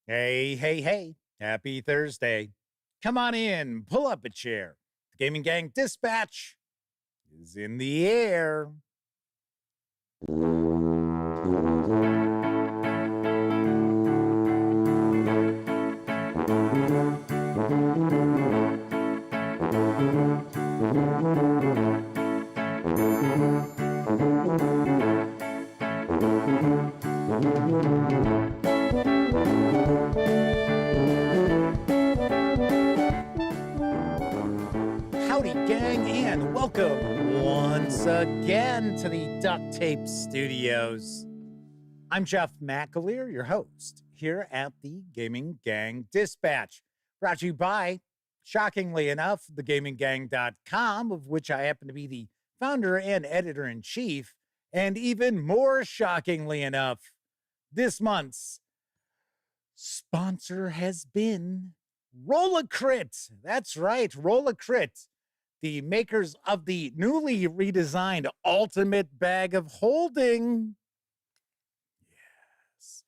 Hey, hey, hey. Happy Thursday. Come on in, pull up a chair. The Gaming Gang Dispatch is in the air. Howdy, gang, and welcome once again to the Duct Tape Studios. I'm Jeff McAleer, your host, here at the Gaming Gang Dispatch, brought to you by, shockingly enough, thegaminggang.com, of which I happen to be the founder and editor-in-chief, and even more shockingly enough, this month's sponsor has been Roll-A-Crit. That's right, Roll-A-Crit, the makers of the newly redesigned Ultimate Bag of Holding. Yes,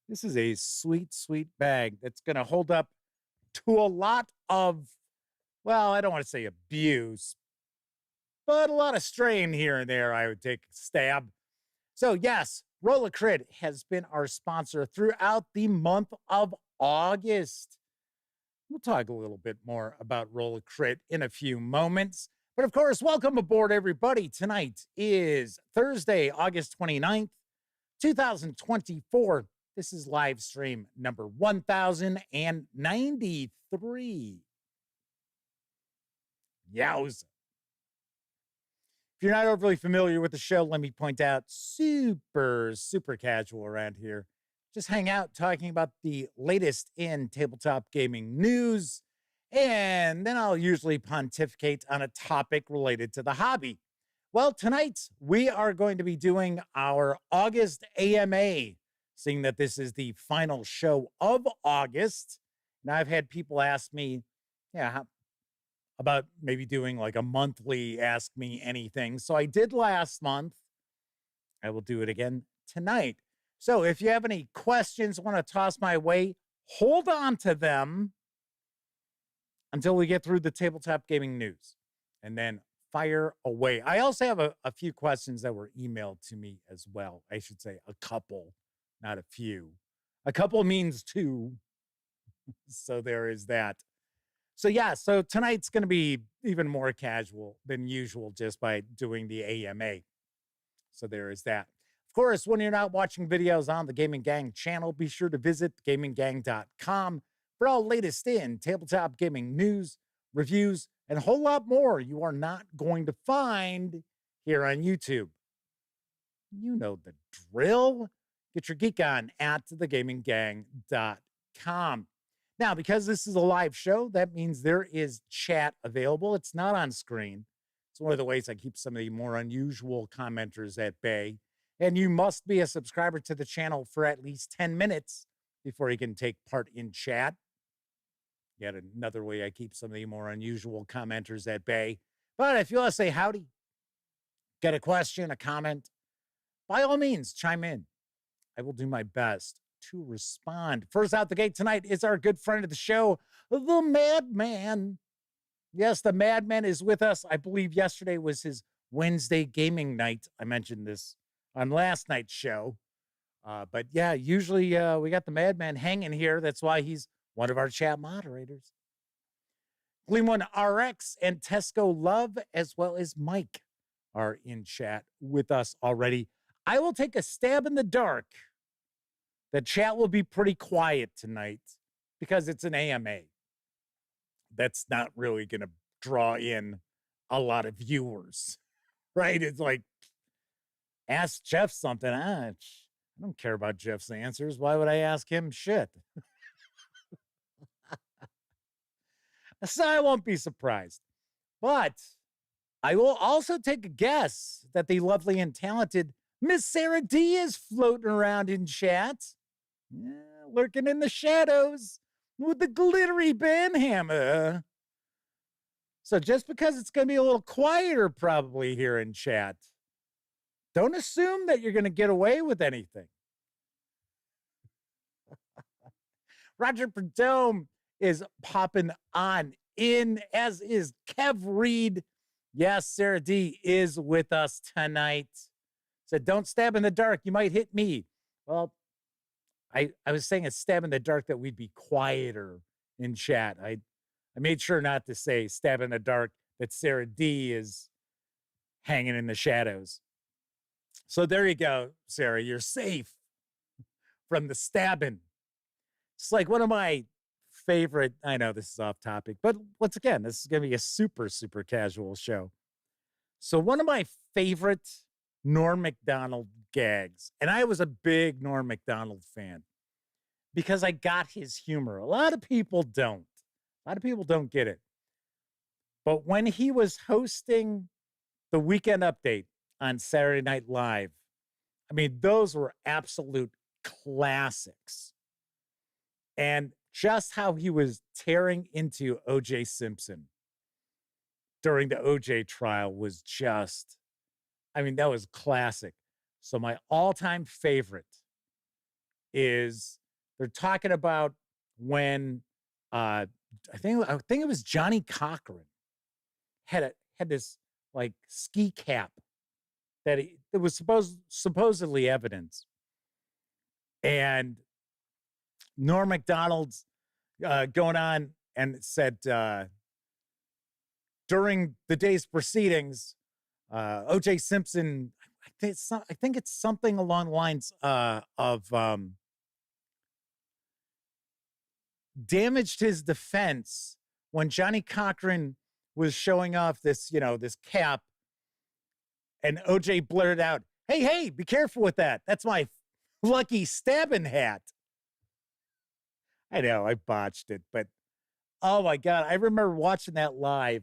this is a sweet, sweet bag that's going to hold up to a lot of, well, I don't want to say abuse, but a lot of strain here and there. I would take a stab. So yes, Roll-A-Crit has been our sponsor throughout the month of August. We'll talk a little bit more about Roll-A-Crit in a few moments. But of course, welcome aboard, everybody. Tonight is Thursday, August 29th, 2024. This is live stream number 1093. Yowza. If you're not overly familiar with the show, let me point out, super casual around here. Just hang out talking about the latest in tabletop gaming news, and then I'll usually pontificate on a topic related to the hobby. Well, tonight we are going to be doing our August AMA, seeing that this is the final show of August. Now, I've had people ask me, about maybe doing like a monthly Ask Me Anything. So I did last month. I will do it again tonight. So if you have any questions, want to toss my way, hold on to them until we get through the tabletop gaming news and then fire away. I also have a few questions that were emailed to me as well. I should say a couple, not a few. A couple means two. So there is that. So yeah, so tonight's going to be even more casual than usual just by doing the AMA. So there is that. Of course, when you're not watching videos on the Gaming Gang channel, be sure to visit gaminggang.com for all latest in tabletop gaming news, reviews, and a whole lot more you are not going to find here on YouTube. You know the drill. Get your geek on at thegaminggang.com. Now, because this is a live show, that means there is chat available. It's not on screen. It's one of the ways I keep some of the more unusual commenters at bay. And you must be a subscriber to the channel for at least 10 minutes before you can take part in chat. Yet another way I keep some of the more unusual commenters at bay. But if you want to say howdy, get a question, a comment, by all means, chime in. I will do my best to respond. First out the gate tonight is our good friend of the show, the Madman. Yes, the Madman is with us. I believe yesterday was his Wednesday gaming night. I mentioned this on last night's show. But yeah, usually we got the Madman hanging here. That's why he's one of our chat moderators. Gleam One RX and Tesco Love, as well as Mike, are in chat with us already. I will take a stab in the dark. The chat will be pretty quiet tonight because it's an AMA. That's not really going to draw in a lot of viewers, right? It's like, ask Jeff something. I don't care about Jeff's answers. Why would I ask him shit? So I won't be surprised. But I will also take a guess that the lovely and talented Miss Sarah D is floating around in chat. Yeah, lurking in the shadows with the glittery banhammer. So just because it's going to be a little quieter probably here in chat, don't assume that you're going to get away with anything. Roger Perdome is popping on in, as is Kev Reed. Yes, Sarah D is with us tonight. Said, don't stab in the dark. You might hit me. Well, I was saying a stab in the dark that we'd be quieter in chat. I made sure not to say stab in the dark that Sarah D is hanging in the shadows. So there you go, Sarah. You're safe from the stabbing. It's like one of my favorite, I know this is off topic, but once again, this is going to be a super, super casual show. So one of my favorite Norm Macdonald gags, and I was a big Norm Macdonald fan because I got his humor. A lot of people don't. A lot of people don't get it. But when he was hosting the Weekend Update on Saturday Night Live, I mean, those were absolute classics. And just how he was tearing into O.J. Simpson during the O.J. trial was just, I mean, that was classic. So my all-time favorite is they're talking about when I think it was Johnny Cochran had this like ski cap that it was supposedly evidence, and Norm Macdonald's going on and said during the day's proceedings, O.J. Simpson, I think it's something along the lines of damaged his defense when Johnny Cochran was showing off this, this cap, and O.J. blurted out, hey, be careful with that. That's my lucky stabbing hat. I know, I botched it, but oh my God, I remember watching that live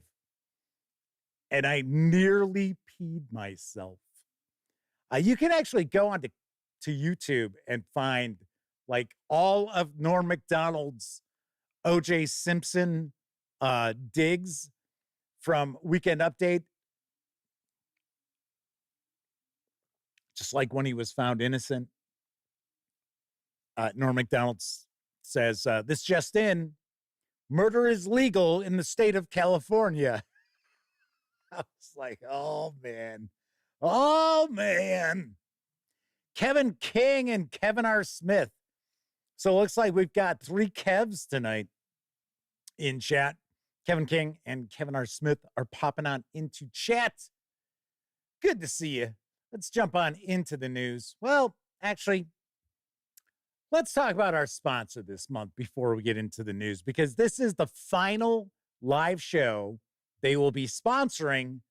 and I nearly peed myself. You can actually go on to YouTube and find like all of Norm Macdonald's O.J. Simpson digs from Weekend Update. Just like when he was found innocent. Norm Macdonald says, this just in, murder is legal in the state of California. I was like, oh, man. Oh, man. Kevin King and Kevin R. Smith. So it looks like we've got 3 Kevs tonight in chat. Kevin King and Kevin R. Smith are popping on into chat. Good to see you. Let's jump on into the news. Well, actually, let's talk about our sponsor this month before we get into the news, because this is the final live show they will be sponsoring.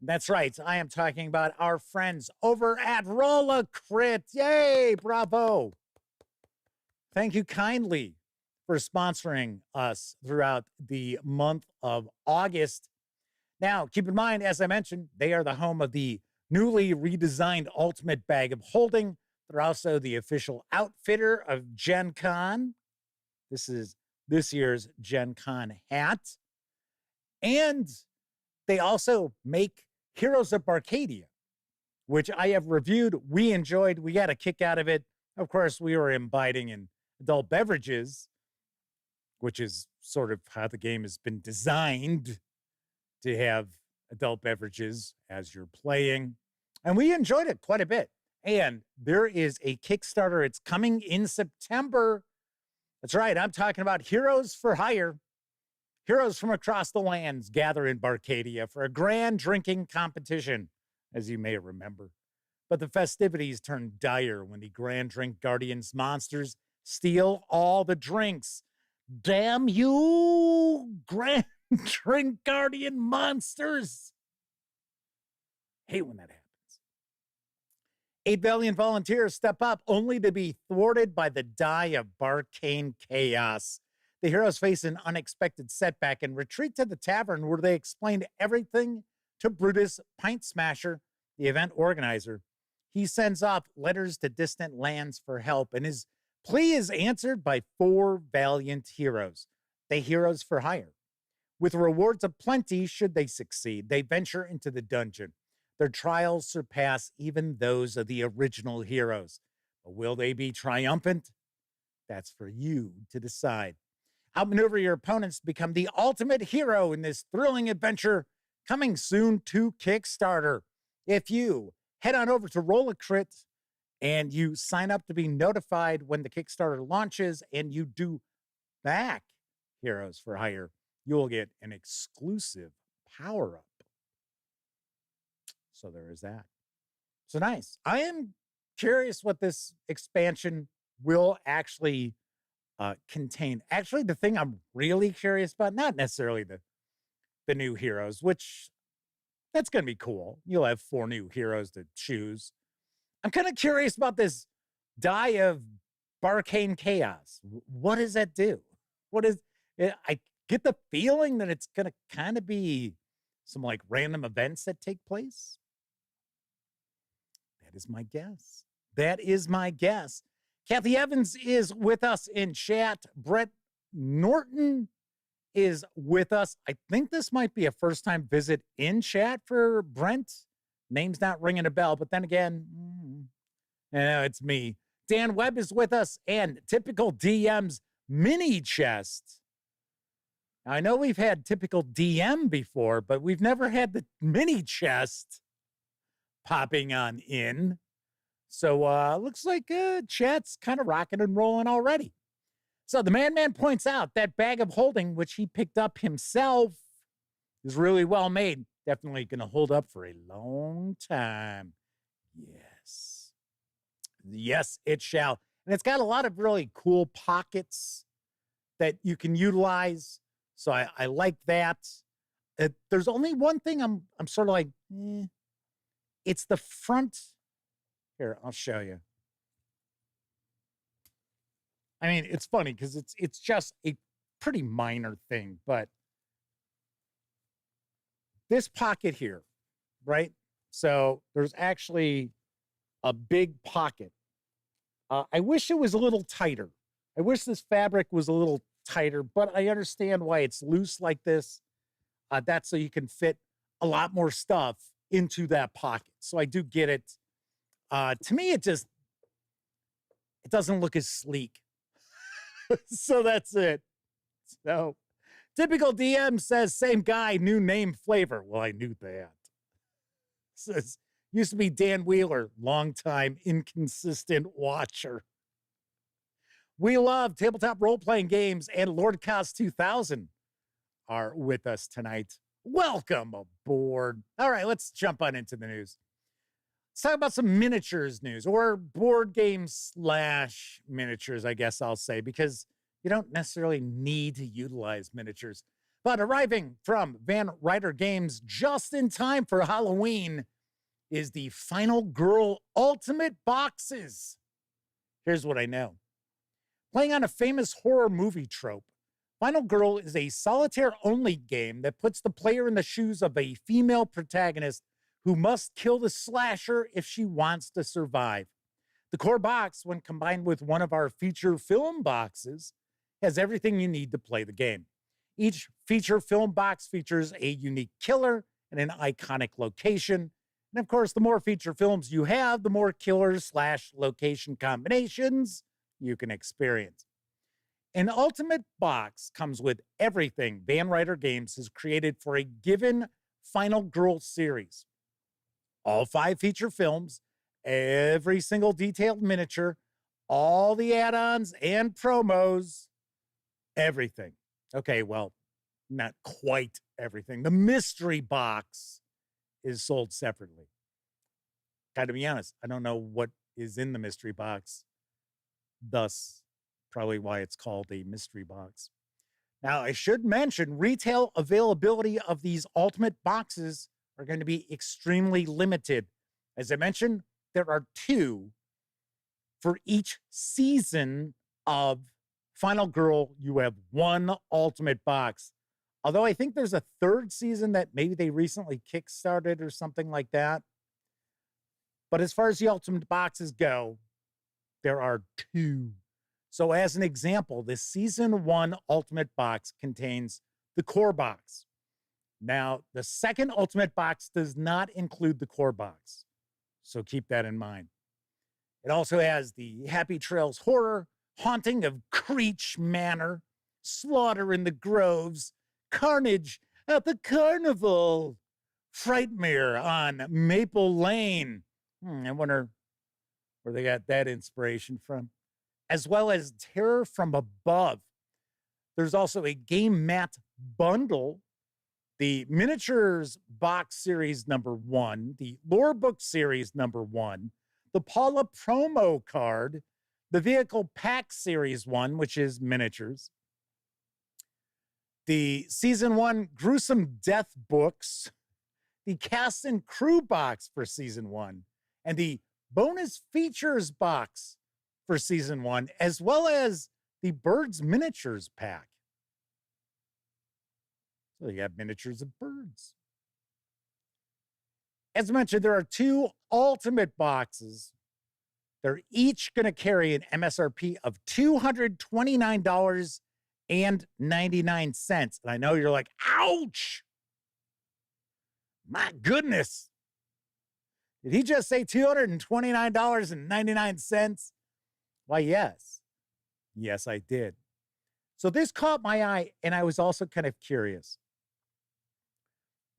That's right. I am talking about our friends over at Rolla Crit. Yay, bravo. Thank you kindly for sponsoring us throughout the month of August. Now, keep in mind, as I mentioned, they are the home of the newly redesigned Ultimate Bag of Holding. They're also the official outfitter of Gen Con. This is this year's Gen Con hat. And they also make Heroes of Arcadia, which I have reviewed. We enjoyed. We got a kick out of it. Of course, we were imbibing in adult beverages, which is sort of how the game has been designed to have adult beverages as you're playing. And we enjoyed it quite a bit. And there is a Kickstarter. It's coming in September. That's right. I'm talking about Heroes for Hire. Heroes from across the lands gather in Barcadia for a grand drinking competition, as you may remember. But the festivities turn dire when the Grand Drink Guardians monsters steal all the drinks. Damn you, Grand Drink Guardian monsters! Hate when that happens. 8 valiant volunteers step up only to be thwarted by the die of Barcane Chaos. The heroes face an unexpected setback and retreat to the tavern, where they explain everything to Brutus Pint Smasher, the event organizer. He sends off letters to distant lands for help, and his plea is answered by 4 valiant heroes, the Heroes for Hire. With rewards aplenty should they succeed, they venture into the dungeon. Their trials surpass even those of the original heroes. But will they be triumphant? That's for you to decide. Outmaneuver your opponents to become the ultimate hero in this thrilling adventure coming soon to Kickstarter. If you head on over to Roll a Crit and you sign up to be notified when the Kickstarter launches and you do back Heroes for Hire, you'll get an exclusive power-up. So there is that. So nice. I am curious what this expansion will actually contain. Actually, the thing I'm really curious about, not necessarily the new heroes, which that's going to be cool. You'll have 4 new heroes to choose. I'm kind of curious about this die of Barcane Chaos. What does that do? What is it? I get the feeling that it's going to kind of be some like random events that take place. That is my guess. That is my guess. Kathy Evans is with us in chat. Brett Norton is with us. I think this might be a first-time visit in chat for Brent. Name's not ringing a bell, but then again, it's me. Dan Webb is with us, and Typical DM's mini chest. Now, I know we've had Typical DM before, but we've never had the mini chest popping on in. So looks like chat's kind of rocking and rolling already. So the Man points out that bag of holding, which he picked up himself, is really well made. Definitely going to hold up for a long time. Yes. Yes, it shall. And it's got a lot of really cool pockets that you can utilize. So I like that. There's only one thing I'm sort of like, it's the front. Here, I'll show you. I mean, it's funny because it's just a pretty minor thing, but this pocket here, right? So there's actually a big pocket. I wish it was a little tighter. I wish this fabric was a little tighter, but I understand why it's loose like this. That's so you can fit a lot more stuff into that pocket. So I do get it. To me, it doesn't look as sleek. So that's it. So Typical DM says, same guy, new name, flavor. Well, I knew that. Says, used to be Dan Wheeler, longtime inconsistent watcher. We love tabletop role-playing games, and Lord Cos 2000 are with us tonight. Welcome aboard. All right, let's jump on into the news. Let's talk about some miniatures news, or board games / miniatures, I guess I'll say, because you don't necessarily need to utilize miniatures. But arriving from Ryder Games just in time for Halloween is the Final Girl Ultimate Boxes. Here's what I know. Playing on a famous horror movie trope, Final Girl is a solitaire-only game that puts the player in the shoes of a female protagonist who must kill the slasher if she wants to survive. The core box, when combined with one of our feature film boxes, has everything you need to play the game. Each feature film box features a unique killer and an iconic location. And of course, the more feature films you have, the more killer / location combinations you can experience. An ultimate box comes with everything Ryder Games has created for a given Final Girl series. All 5 feature films, every single detailed miniature, all the add-ons and promos, everything. Okay, well, not quite everything. The mystery box is sold separately. Got to be honest, I don't know what is in the mystery box. Thus, probably why it's called a mystery box. Now, I should mention retail availability of these ultimate boxes are going to be extremely limited. As I mentioned, there are 2 for each season of Final Girl. You have 1 ultimate box. Although I think there's a 3rd season that maybe they recently kickstarted or something like that. But as far as the ultimate boxes go, there are 2. So as an example, the season 1 ultimate box contains the core box. Now, the second ultimate box does not include the core box. So keep that in mind. It also has the Happy Trails Horror, Haunting of Creech Manor, Slaughter in the Groves, Carnage at the Carnival, Frightmare on Maple Lane. I wonder where they got that inspiration from. As well as Terror from Above. There's also a game mat bundle, the Miniatures Box Series #1, the Lore Book Series #1, the Paula promo card, the Vehicle Pack Series 1, which is miniatures, the Season 1 Gruesome Death books, the Cast and Crew box for Season 1, and the Bonus Features box for Season 1, as well as the Birds Miniatures pack. So you have miniatures of birds. As mentioned, there are 2 ultimate boxes. They're each going to carry an MSRP of $229.99. And I know you're like, ouch! My goodness. Did he just say $229.99? Why, yes. Yes, I did. So this caught my eye, and I was also kind of curious.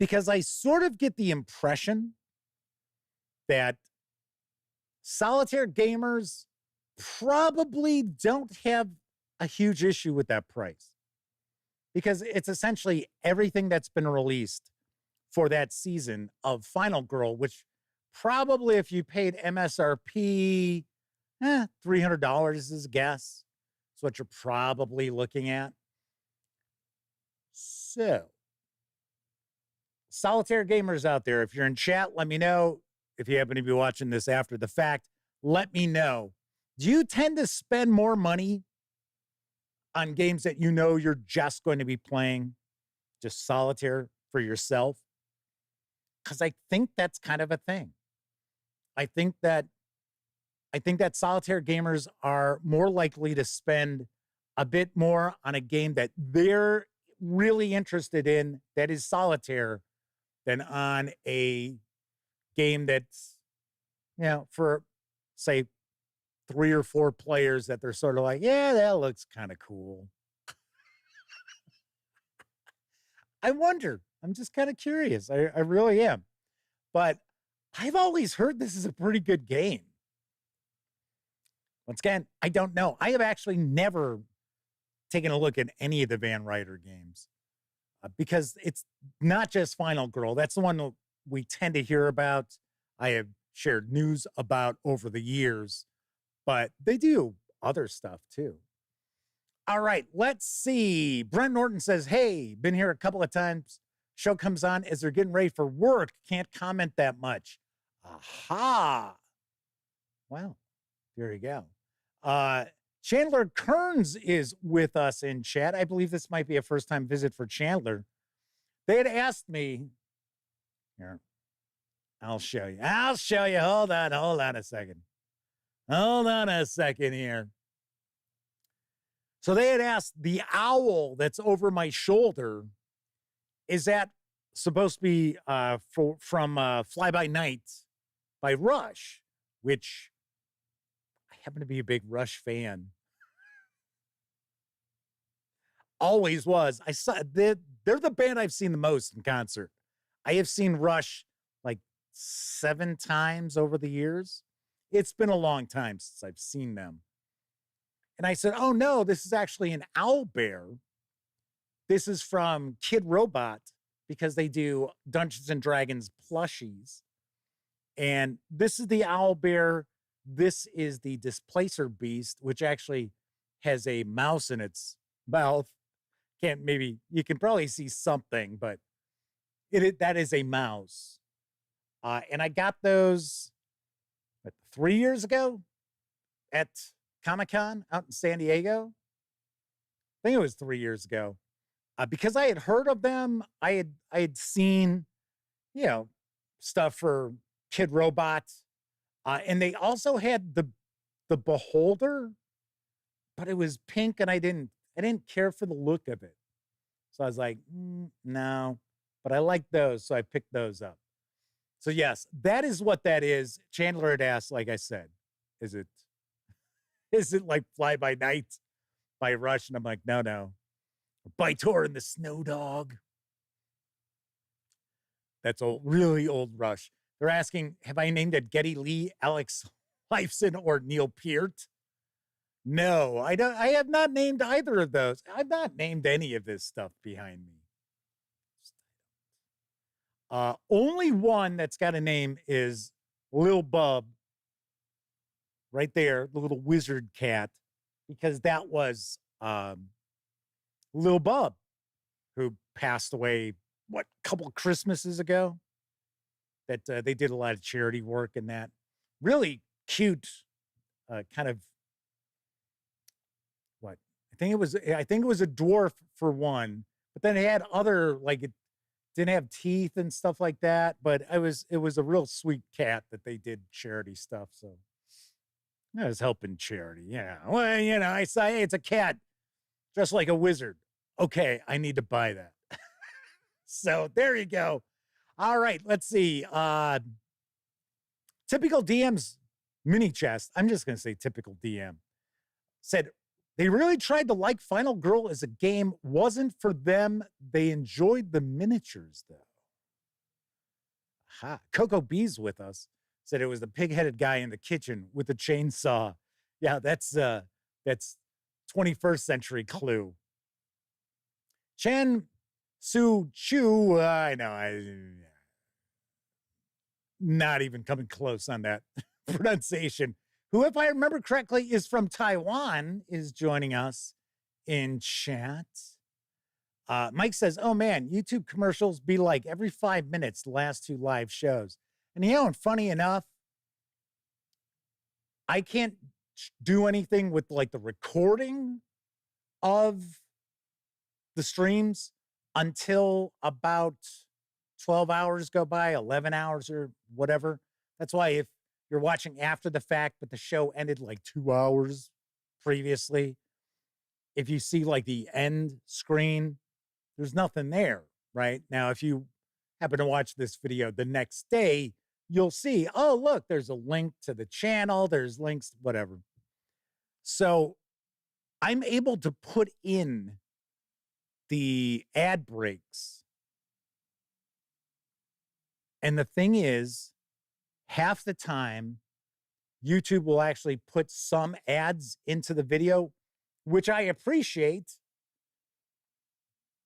Because I sort of get the impression that solitaire gamers probably don't have a huge issue with that price. Because it's essentially everything that's been released for that season of Final Girl, which probably if you paid MSRP, $300 is a guess. That's what you're probably looking at. So, solitaire gamers out there, if you're in chat, let me know. If you happen to be watching this after the fact, let me know. Do you tend to spend more money on games that you know you're just going to be playing, just solitaire for yourself? Because I think that's kind of a thing. I think that solitaire gamers are more likely to spend a bit more on a game that they're really interested in that is solitaire than on a game that's, for, say, 3 or 4 players that they're sort of like, yeah, that looks kind of cool. I wonder. I'm just kind of curious. I really am. But I've always heard this is a pretty good game. Once again, I don't know. I have actually never taken a look at any of the Van Ryder games because it's not just Final Girl. That's the one we tend to hear about. I have shared news about over the years, but they do other stuff too. All right, let's see. Brent Norton says, hey, been here a couple of times. Show comes on as they're getting ready for work. Can't comment that much. Aha. Well, there you go. Chandler Kearns is with us in chat. I believe this might be a first-time visit for Chandler. They had asked me, here, I'll show you. Hold on a second. Hold on a second here. So they had asked, the owl that's over my shoulder, is that supposed to be from Fly By Night by Rush, which I happen to be a big Rush fan. Always was. I saw they're the band I've seen the most in concert. I have seen Rush like 7 times over the years. It's been a long time since I've seen them. And I said, oh no, this is actually an owl bear. This is from Kid Robot because they do Dungeons and Dragons plushies. And this is the owl bear. This is the Displacer Beast, which actually has a mouse in its mouth. You can probably see something, but that is a mouse. And I got those 3 years ago at Comic-Con out in San Diego. I think it was 3 years ago. Because I had heard of them, I had seen, stuff for Kid Robot. And they also had the Beholder, but it was pink and I didn't care for the look of it. So I was like, no, but I like those. So I picked those up. So yes, that is what that is. Chandler had asked, like I said, is it Is it like Fly By Night by Rush? And I'm like, no. By Tor and the Snow Dog. That's old, really old Rush. They're asking, have I named it Geddy Lee, Alex Lifeson, or Neil Peart? No, I don't. I have not named either of those. I've not named any of this stuff behind me. Only one that's got a name is Lil Bub. Right there, the little wizard cat, because that was Lil Bub, who passed away, a couple Christmases ago? That they did a lot of charity work in that. Really cute, kind of, I think it was a dwarf for one, but then it had other, like, it didn't have teeth and stuff like that, but it was a real sweet cat that they did charity stuff, so I was helping charity. Yeah. Well, I say, hey, it's a cat dressed like a wizard. Okay, I need to buy that. So there you go. All right, let's see. Typical DM's mini chest. I'm just going to say typical DM. Said, they really tried to like Final Girl as a game. Wasn't for them. They enjoyed the miniatures, though. Aha. Coco B's with us. Said it was the pig-headed guy in the kitchen with the chainsaw. Yeah, that's 21st century Clue. Chan Su Chu, I know, not even coming close on that pronunciation. Who, if I remember correctly, is from Taiwan, is joining us in chat. Mike says, oh man, YouTube commercials be like every 5 minutes, the last 2 live shows. And and funny enough, I can't do anything with like the recording of the streams until about 12 hours go by, 11 hours or whatever. That's why if you're watching after the fact, but the show ended like 2 hours previously, if you see like the end screen, there's nothing there, right? Now, if you happen to watch this video the next day, you'll see, oh, look, there's a link to the channel. There's links, whatever. So I'm able to put in the ad breaks. And the thing is, half the time, YouTube will actually put some ads into the video, which I appreciate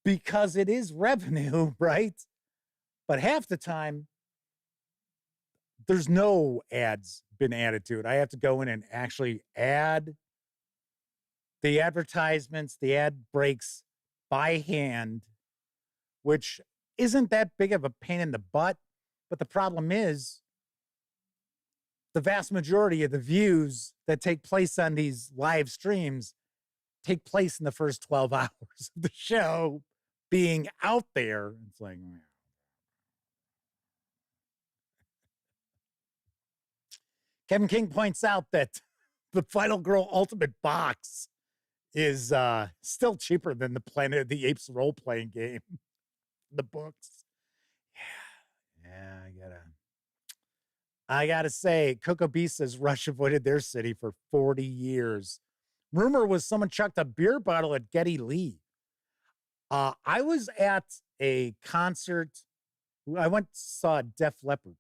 because it is revenue, right? But half the time, there's no ads been added to it. I have to go in and actually add the advertisements, the ad breaks by hand, which isn't that big of a pain in the butt. But the problem is the vast majority of the views that take place on these live streams take place in the first 12 hours of the show being out there. It's like, Kevin King points out that the Final Girl Ultimate Box is still cheaper than the Planet of the Apes role-playing game. The books. Yeah, I gotta say, Coco B says Rush avoided their city for 40 years. Rumor was someone chucked a beer bottle at Geddy Lee. I was at a concert. I went saw Def Leppard.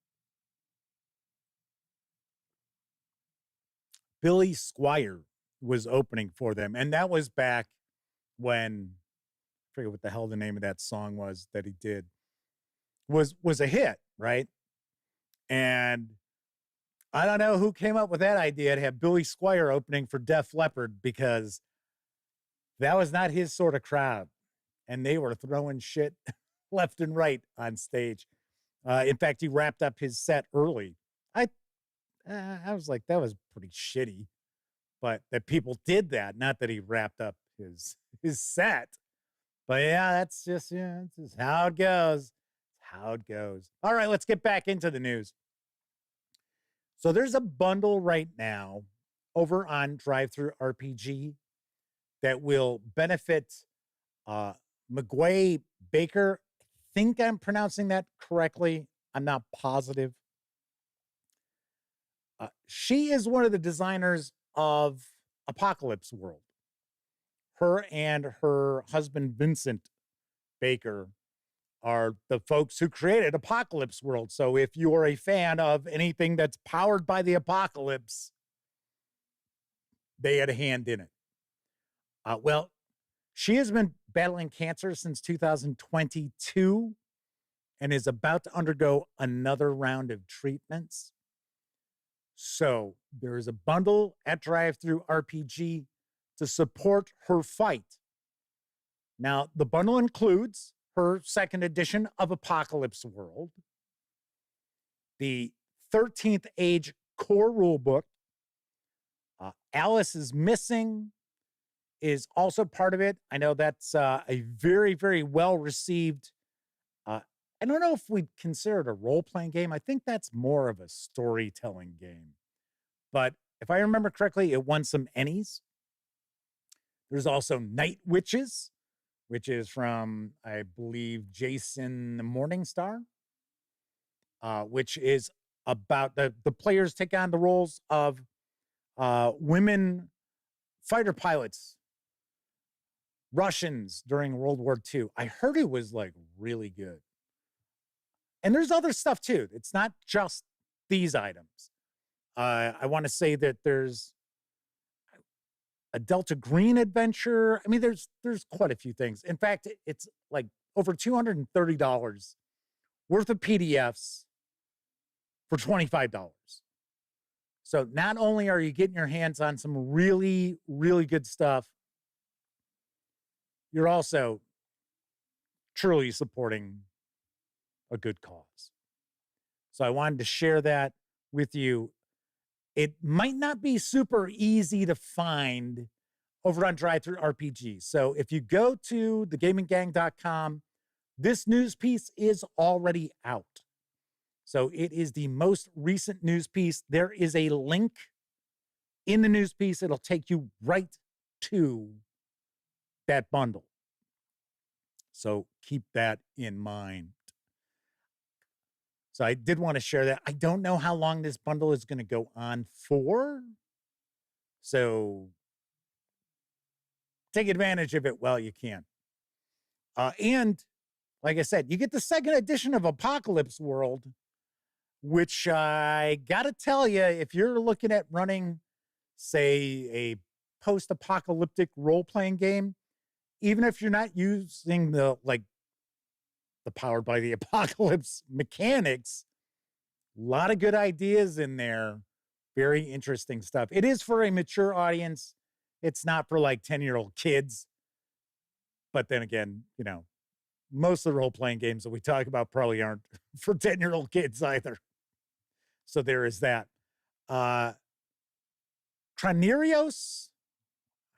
Billy Squire was opening for them. And that was back when, I forget what the hell the name of that song was that he did, was a hit, right? And I don't know who came up with that idea to have Billy Squire opening for Def Leppard, because that was not his sort of crowd. And they were throwing shit left and right on stage. In fact, he wrapped up his set early. I was like, that was pretty shitty, but that people did that, not that he wrapped up his set. But yeah, that's just how it goes. It's how it goes. All right, let's get back into the news. So there's a bundle right now over on DriveThruRPG that will benefit McGuay Baker. I think I'm pronouncing that correctly. I'm not positive. She is one of the designers of Apocalypse World. Her and her husband, Vincent Baker, are the folks who created Apocalypse World. So if you are a fan of anything that's powered by the apocalypse, they had a hand in it. Well, she has been battling cancer since 2022 and is about to undergo another round of treatments. So there is a bundle at DriveThruRPG to support her fight. Now, the bundle includes her second edition of Apocalypse World, the 13th Age core rulebook. Alice is Missing is also part of it. I know that's a very, very well-received, I don't know if we'd consider it a role-playing game. I think that's more of a storytelling game. But if I remember correctly, it won some Ennies. There's also Night Witches, which is from, I believe, Jason Morningstar, which is about the players take on the roles of women fighter pilots, Russians during World War II. I heard it was like really good. And there's other stuff too. It's not just these items. I want to say that there's a Delta Green adventure. I mean, there's quite a few things. In fact, it's like over $230 worth of PDFs for $25. So not only are you getting your hands on some really, really good stuff, you're also truly supporting a good cause. So I wanted to share that with you. It might not be super easy to find over on DriveThruRPG. So if you go to thegaminggang.com, this news piece is already out. So it is the most recent news piece. There is a link in the news piece. It'll take you right to that bundle. So keep that in mind. So I did want to share that. I don't know how long this bundle is going to go on for. So take advantage of it while you can. And like I said, you get the second edition of Apocalypse World, which I got to tell you, if you're looking at running, say, a post-apocalyptic role-playing game, even if you're not using the powered by the apocalypse mechanics, a lot of good ideas in there. Very interesting stuff. It is for a mature audience. It's not for like 10-year-old kids. But then again, you know, most of the role-playing games that we talk about probably aren't for 10-year-old kids either. So there is that. Tranerios,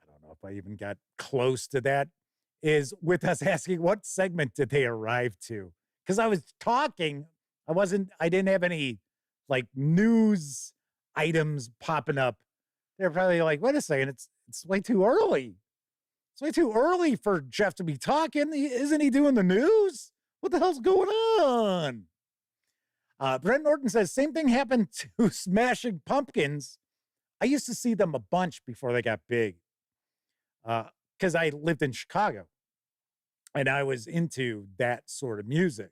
I don't know if I even got close to that, is with us asking what segment did they arrive to? Because I was talking, I didn't have any like news items popping up. They're probably like, wait a second, it's way too early. It's way too early for Jeff to be talking. Isn't he doing the news? What the hell's going on? Brent Norton says, same thing happened to Smashing Pumpkins. I used to see them a bunch before they got big. Because I lived in Chicago and I was into that sort of music.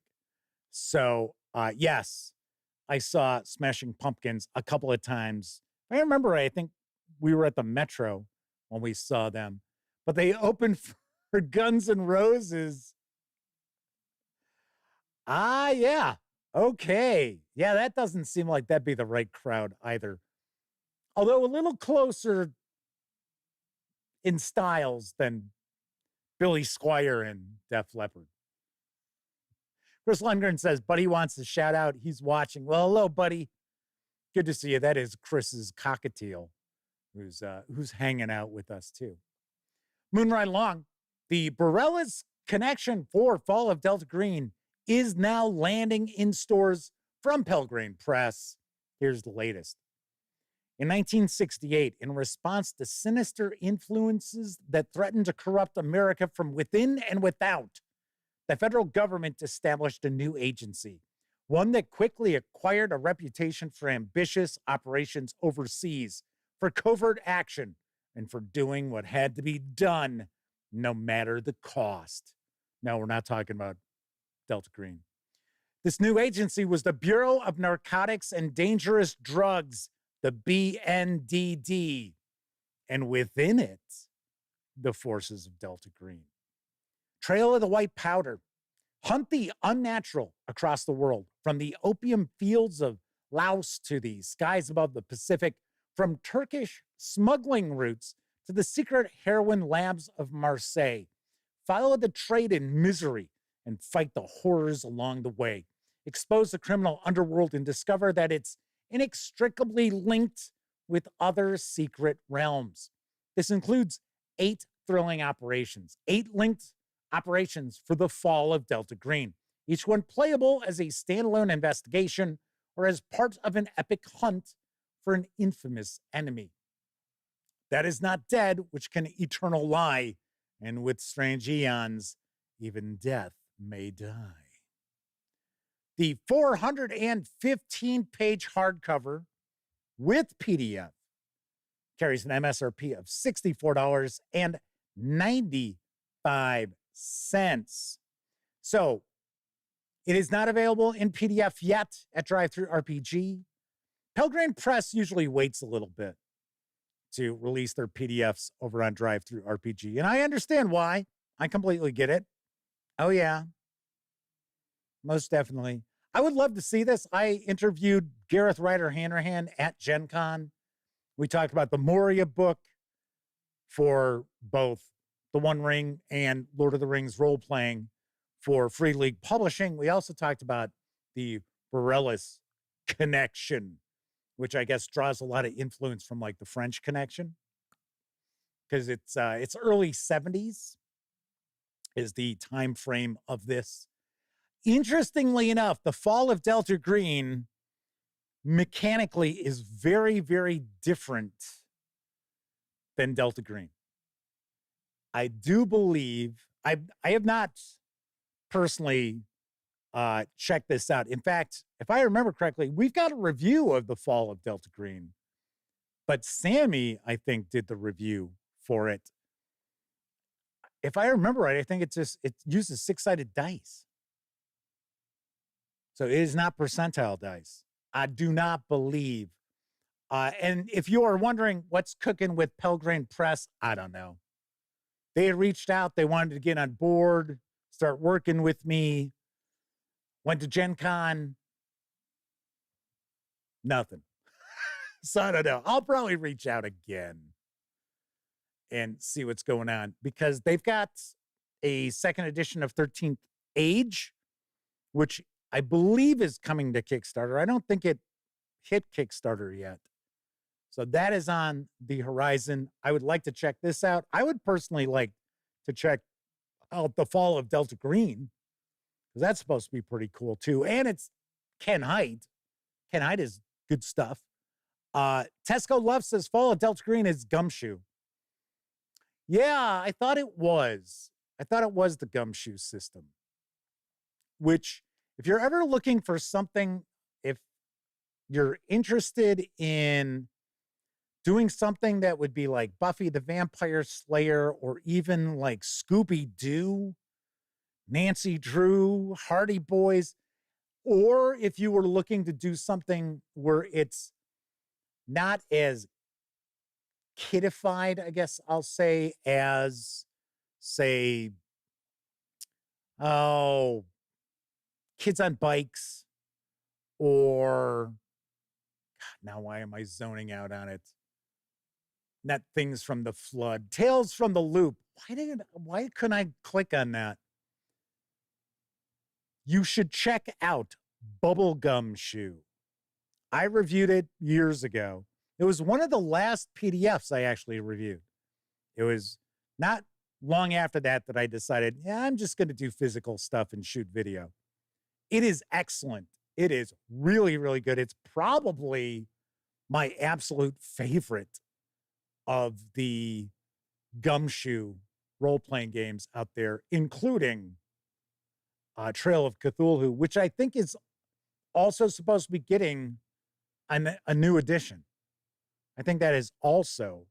So, yes, I saw Smashing Pumpkins a couple of times. I remember, I think we were at the Metro when we saw them, but they opened for Guns N' Roses. Yeah. Okay. Yeah, that doesn't seem like that'd be the right crowd either. Although a little closer in styles than Billy Squier and Def Leppard. Chris Lundgren says, Buddy wants to shout out. He's watching. Well, hello, Buddy. Good to see you. That is Chris's cockatiel, who's hanging out with us too. Moonride Long, the Barella's connection for Fall of Delta Green is now landing in stores from Pelgrane Press. Here's the latest. In 1968, in response to sinister influences that threatened to corrupt America from within and without, the federal government established a new agency, one that quickly acquired a reputation for ambitious operations overseas, for covert action and for doing what had to be done, no matter the cost. No, we're not talking about Delta Green. This new agency was the Bureau of Narcotics and Dangerous Drugs, the BNDD, and within it, the forces of Delta Green. Trail of the White Powder. Hunt the unnatural across the world, from the opium fields of Laos to the skies above the Pacific, from Turkish smuggling routes to the secret heroin labs of Marseille. Follow the trade in misery and fight the horrors along the way. Expose the criminal underworld and discover that it's inextricably linked with other secret realms. This includes 8 thrilling operations, 8 linked operations for the fall of Delta Green, each one playable as a standalone investigation or as part of an epic hunt for an infamous enemy that is not dead, which can eternal lie, and with strange eons, even death may die. The 415-page hardcover with PDF carries an MSRP of $64.95. So it is not available in PDF yet at DriveThruRPG. Pelgrane Press usually waits a little bit to release their PDFs over on DriveThruRPG, and I understand why. I completely get it. Oh yeah, most definitely. I would love to see this. I interviewed Gareth Ryder Hanrahan at Gen Con. We talked about the Moria book for both the One Ring and Lord of the Rings role-playing for Free League Publishing. We also talked about the Borellis connection, which I guess draws a lot of influence from like the French connection, because it's early 70s is the time frame of this. Interestingly enough, the fall of Delta Green mechanically is very, very different than Delta Green. I do believe, I have not personally checked this out. In fact, if I remember correctly, we've got a review of the fall of Delta Green, but Sammy, I think, did the review for it. If I remember right, I think it uses 6-sided dice. So it is not percentile dice. I do not believe. And if you are wondering what's cooking with Pelgrane Press, I don't know. They had reached out. They wanted to get on board, start working with me. Went to Gen Con. Nothing. So I don't know. I'll probably reach out again and see what's going on, because they've got a second edition of 13th Age, which I believe is coming to Kickstarter. I don't think it hit Kickstarter yet. So that is on the horizon. I would like to check this out. I would personally like to check out the fall of Delta Green, because that's supposed to be pretty cool too. And it's Ken Hite. Ken Hite is good stuff. Tesco Love says fall of Delta Green is Gumshoe. Yeah, I thought it was. I thought it was the Gumshoe system, which, if you're ever looking for something, if you're interested in doing something that would be like Buffy the Vampire Slayer, or even like Scooby-Doo, Nancy Drew, Hardy Boys, or if you were looking to do something where it's not as kiddified, I guess I'll say, as, say, Kids on Bikes, or, God, now why am I zoning out on it? Not Things from the Flood, Tales from the Loop. Why couldn't I click on that? You should check out Bubblegum Shoe. I reviewed it years ago. It was one of the last PDFs I actually reviewed. It was not long after that I decided, yeah, I'm just going to do physical stuff and shoot video. It is excellent. It is really, really good. It's probably my absolute favorite of the Gumshoe role-playing games out there, including Trail of Cthulhu, which I think is also supposed to be getting a new edition. I think that is also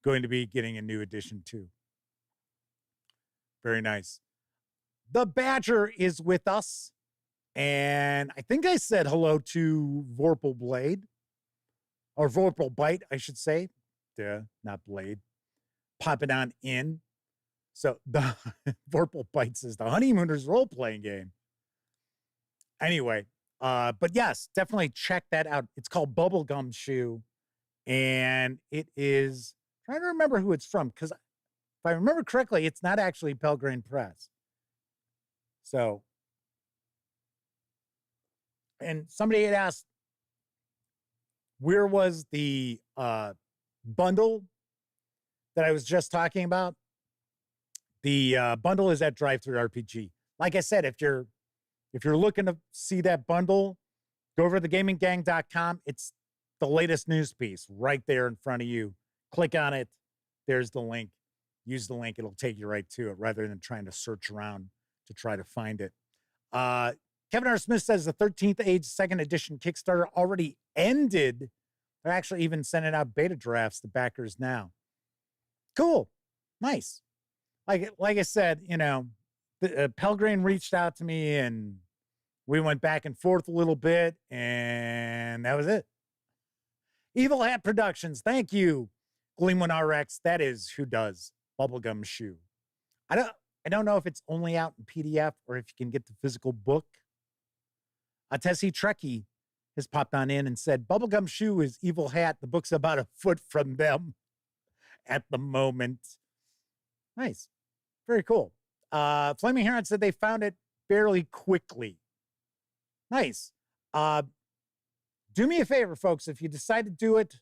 going to be getting a new edition too. Very nice. The Badger is with us. And I think I said hello to Vorpal Blade. Or Vorpal Bite, I should say. Duh, not Blade. Popping on in. So the Vorpal Bite says the Honeymooners role-playing game. Anyway, but yes, definitely check that out. It's called Bubblegum Shoe. And it is, I'm trying to remember who it's from, because if I remember correctly, it's not actually Pelgrane Press. So, and somebody had asked, where was the bundle that I was just talking about? The bundle is at DriveThruRPG. Like I said, if you're looking to see that bundle, go over to thegaminggang.com. It's the latest news piece right there in front of you. Click on it. There's the link. Use the link. It'll take you right to it rather than trying to search around to try to find it. Kevin R. Smith says the 13th Age 2nd Edition Kickstarter already ended. They're actually even sending out beta drafts to backers now. Cool. Nice. Like I said, you know, Pelgrane reached out to me and we went back and forth a little bit, and that was it. Evil Hat Productions, thank you. Gleamwin RX, that is who does Bubblegum Shoe. I don't know if it's only out in PDF or if you can get the physical book. Tessie Trekkie has popped on in and said, Bubblegum Shoe is Evil Hat. The book's about a foot from them at the moment. Nice. Very cool. Flaming Heron said they found it fairly quickly. Nice. Do me a favor, folks. If you decide to do it,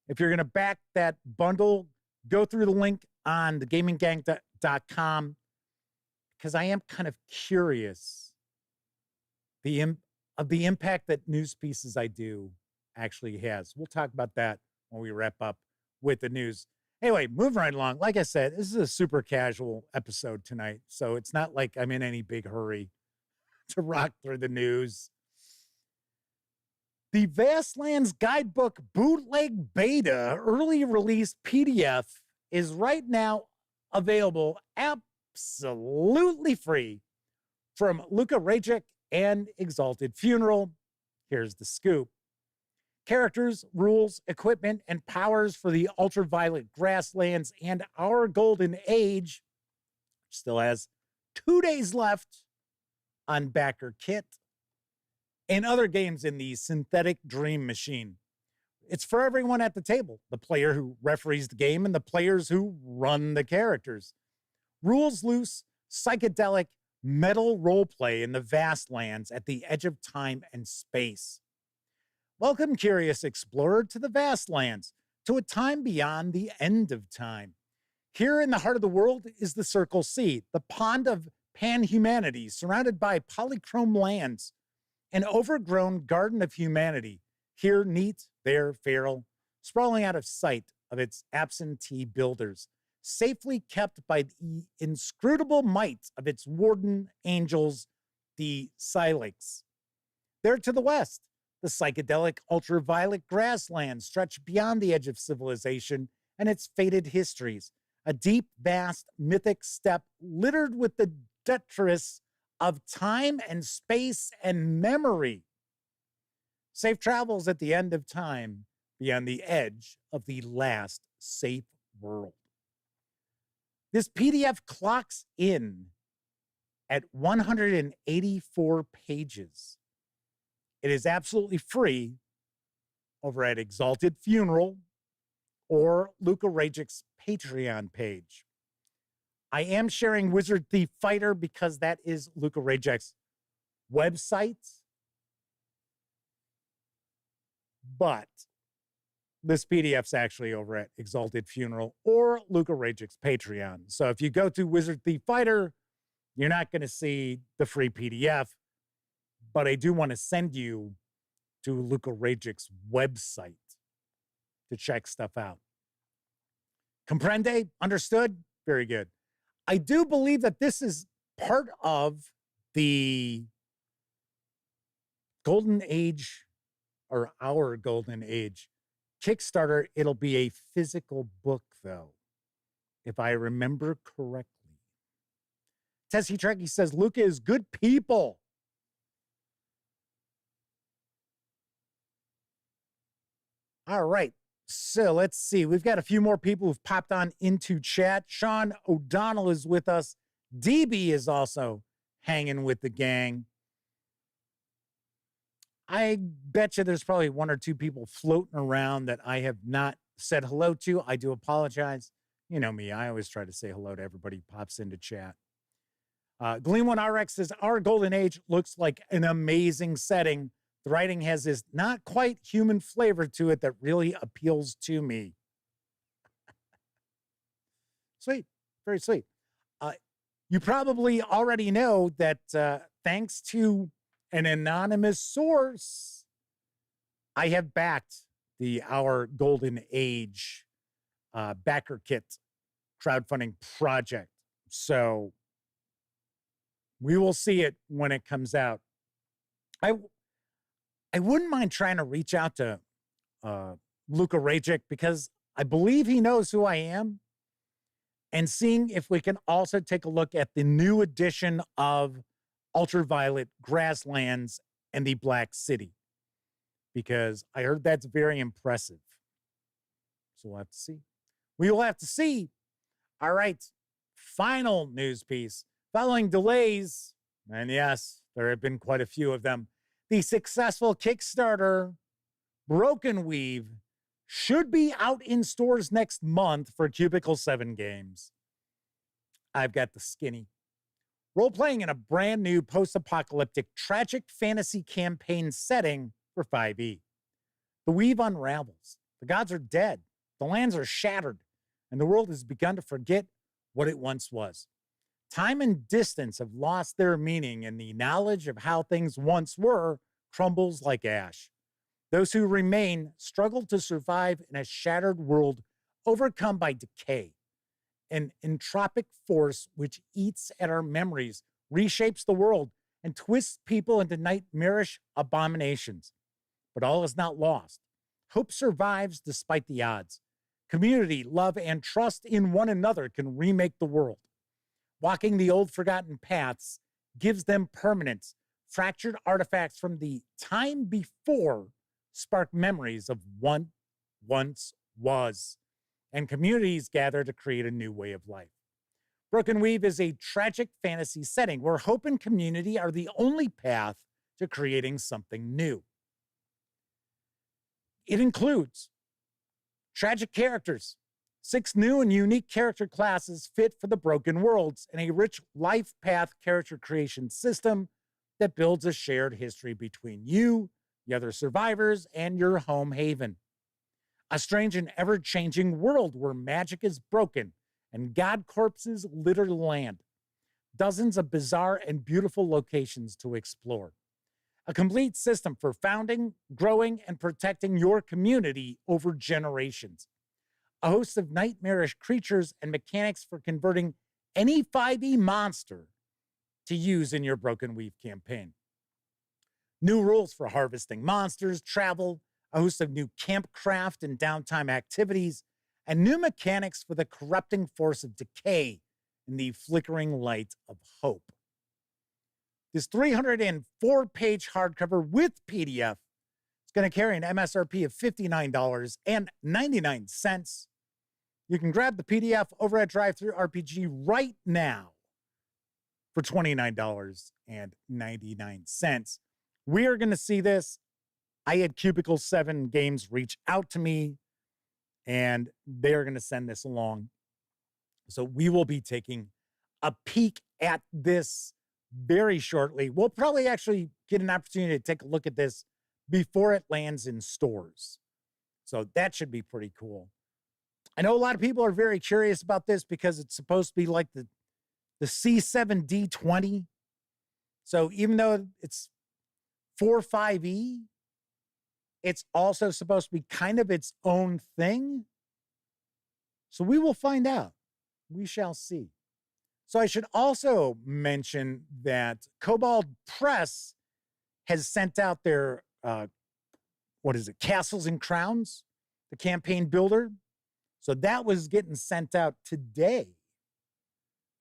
if you're going to back that bundle, go through the link on thegaminggang.com, because I am kind of curious of the impact that news pieces I do actually has. We'll talk about that when we wrap up with the news. Anyway, moving right along. Like I said, this is a super casual episode tonight, so it's not like I'm in any big hurry to rock through the news. The Vastlands Guidebook Bootleg Beta Early Release PDF is right now available absolutely free from Luka Rejec and Exalted Funeral. Here's the scoop. Characters, rules, equipment, and powers for the Ultraviolet Grasslands and Our Golden Age still has 2 days left on backer kit, and other games in the Synthetic Dream Machine. It's for everyone at the table, the player who referees the game and the players who run the characters. Rules loose, psychedelic, metal roleplay in the vast lands at the edge of time and space. Welcome, curious explorer, to the vast lands, to a time beyond the end of time. Here in the heart of the world is the Circle Sea, the pond of pan-humanity surrounded by polychrome lands, an overgrown garden of humanity, here neat, there feral, sprawling out of sight of its absentee builders, safely kept by the inscrutable might of its warden angels, the Silex. There to the west, the psychedelic ultraviolet grasslands stretch beyond the edge of civilization and its faded histories, a deep, vast, mythic steppe littered with the detritus of time and space and memory. Safe travels at the end of time, beyond the edge of the last safe world. This PDF clocks in at 184 pages. It is absolutely free over at Exalted Funeral or Luka Rejec's Patreon page. I am sharing Wizard Thief Fighter because that is Luka Rejec's website. But this PDF's actually over at Exalted Funeral or Luka Rejec's Patreon. So if you go to Wizard Thief Fighter, you're not going to see the free PDF, but I do want to send you to Luka Rejec's website to check stuff out. Comprende? Understood? Very good. I do believe that this is part of the Golden Age, or our Golden Age Kickstarter, it'll be a physical book, though, if I remember correctly. Tessie Trekkie says, Luka is good people. All right. So let's see. We've got a few more people who've popped on into chat. Sean O'Donnell is with us. DB is also hanging with the gang. I bet you there's probably one or two people floating around that I have not said hello to. I do apologize. You know me. I always try to say hello to everybody who pops into chat. Gleam1RX says, our golden age looks like an amazing setting. The writing has this not quite human flavor to it that really appeals to me. Sweet. Very sweet. You probably already know that thanks to an anonymous source, I have backed the Our Golden Age backer kit crowdfunding project. So we will see it when it comes out. I wouldn't mind trying to reach out to Luka Rejec because I believe he knows who I am, and seeing if we can also take a look at the new edition of Ultraviolet Grasslands and the Black City, because I heard that's very impressive. So we'll have to see. We will have to see. All right. Final news piece. Following delays, and yes, there have been quite a few of them, the successful Kickstarter Broken Weave should be out in stores next month for Cubicle 7 games. I've got the skinny. Role-playing in a brand new post-apocalyptic tragic fantasy campaign setting for 5e. The weave unravels. The gods are dead. The lands are shattered. And the world has begun to forget what it once was. Time and distance have lost their meaning, and the knowledge of how things once were crumbles like ash. Those who remain struggle to survive in a shattered world overcome by decay. An entropic force which eats at our memories, reshapes the world, and twists people into nightmarish abominations. But all is not lost. Hope survives despite the odds. Community, love, and trust in one another can remake the world. Walking the old forgotten paths gives them permanence. Fractured artifacts from the time before spark memories of what once was, and communities gather to create a new way of life. Broken Weave is a tragic fantasy setting where hope and community are the only path to creating something new. It includes tragic characters, 6 new and unique character classes fit for the broken worlds, and a rich life path character creation system that builds a shared history between you, the other survivors, and your home haven. A strange and ever-changing world where magic is broken and god corpses litter the land. Dozens of bizarre and beautiful locations to explore. A complete system for founding, growing, and protecting your community over generations. A host of nightmarish creatures and mechanics for converting any 5e monster to use in your Broken Weave campaign. New rules for harvesting monsters, travel, a host of new campcraft and downtime activities, and new mechanics for the corrupting force of decay and the flickering light of hope. This 304-page hardcover with PDF is going to carry an MSRP of $59.99. You can grab the PDF over at DriveThruRPG right now for $29.99. We are going to see this. I had Cubicle 7 Games reach out to me, and they're going to send this along. So we will be taking a peek at this very shortly. We'll probably actually get an opportunity to take a look at this before it lands in stores. So that should be pretty cool. I know a lot of people are very curious about this because it's supposed to be like the C7D20. So even though it's 4-5E, it's also supposed to be kind of its own thing. So we will find out. We shall see. So I should also mention that Cobalt Press has sent out their, Castles and Crowns, the campaign builder. So that was getting sent out today.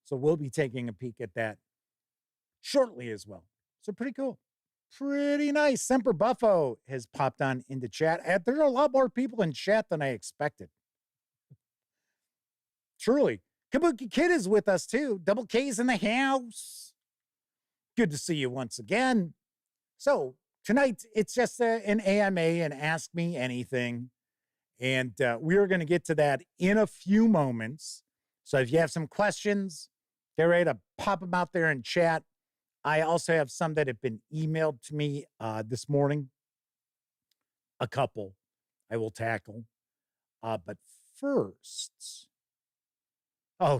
So we'll be taking a peek at that shortly as well. So pretty cool. Pretty nice. Semper Buffo has popped on into chat. There's a lot more people in chat than I expected. Truly. Kabuki Kid is with us too. Double K's in the house. Good to see you once again. So tonight, it's just an AMA and Ask Me Anything. And we're going to get to that in a few moments. So if you have some questions, get ready to pop them out there in chat. I also have some that have been emailed to me this morning. A couple I will tackle. But first,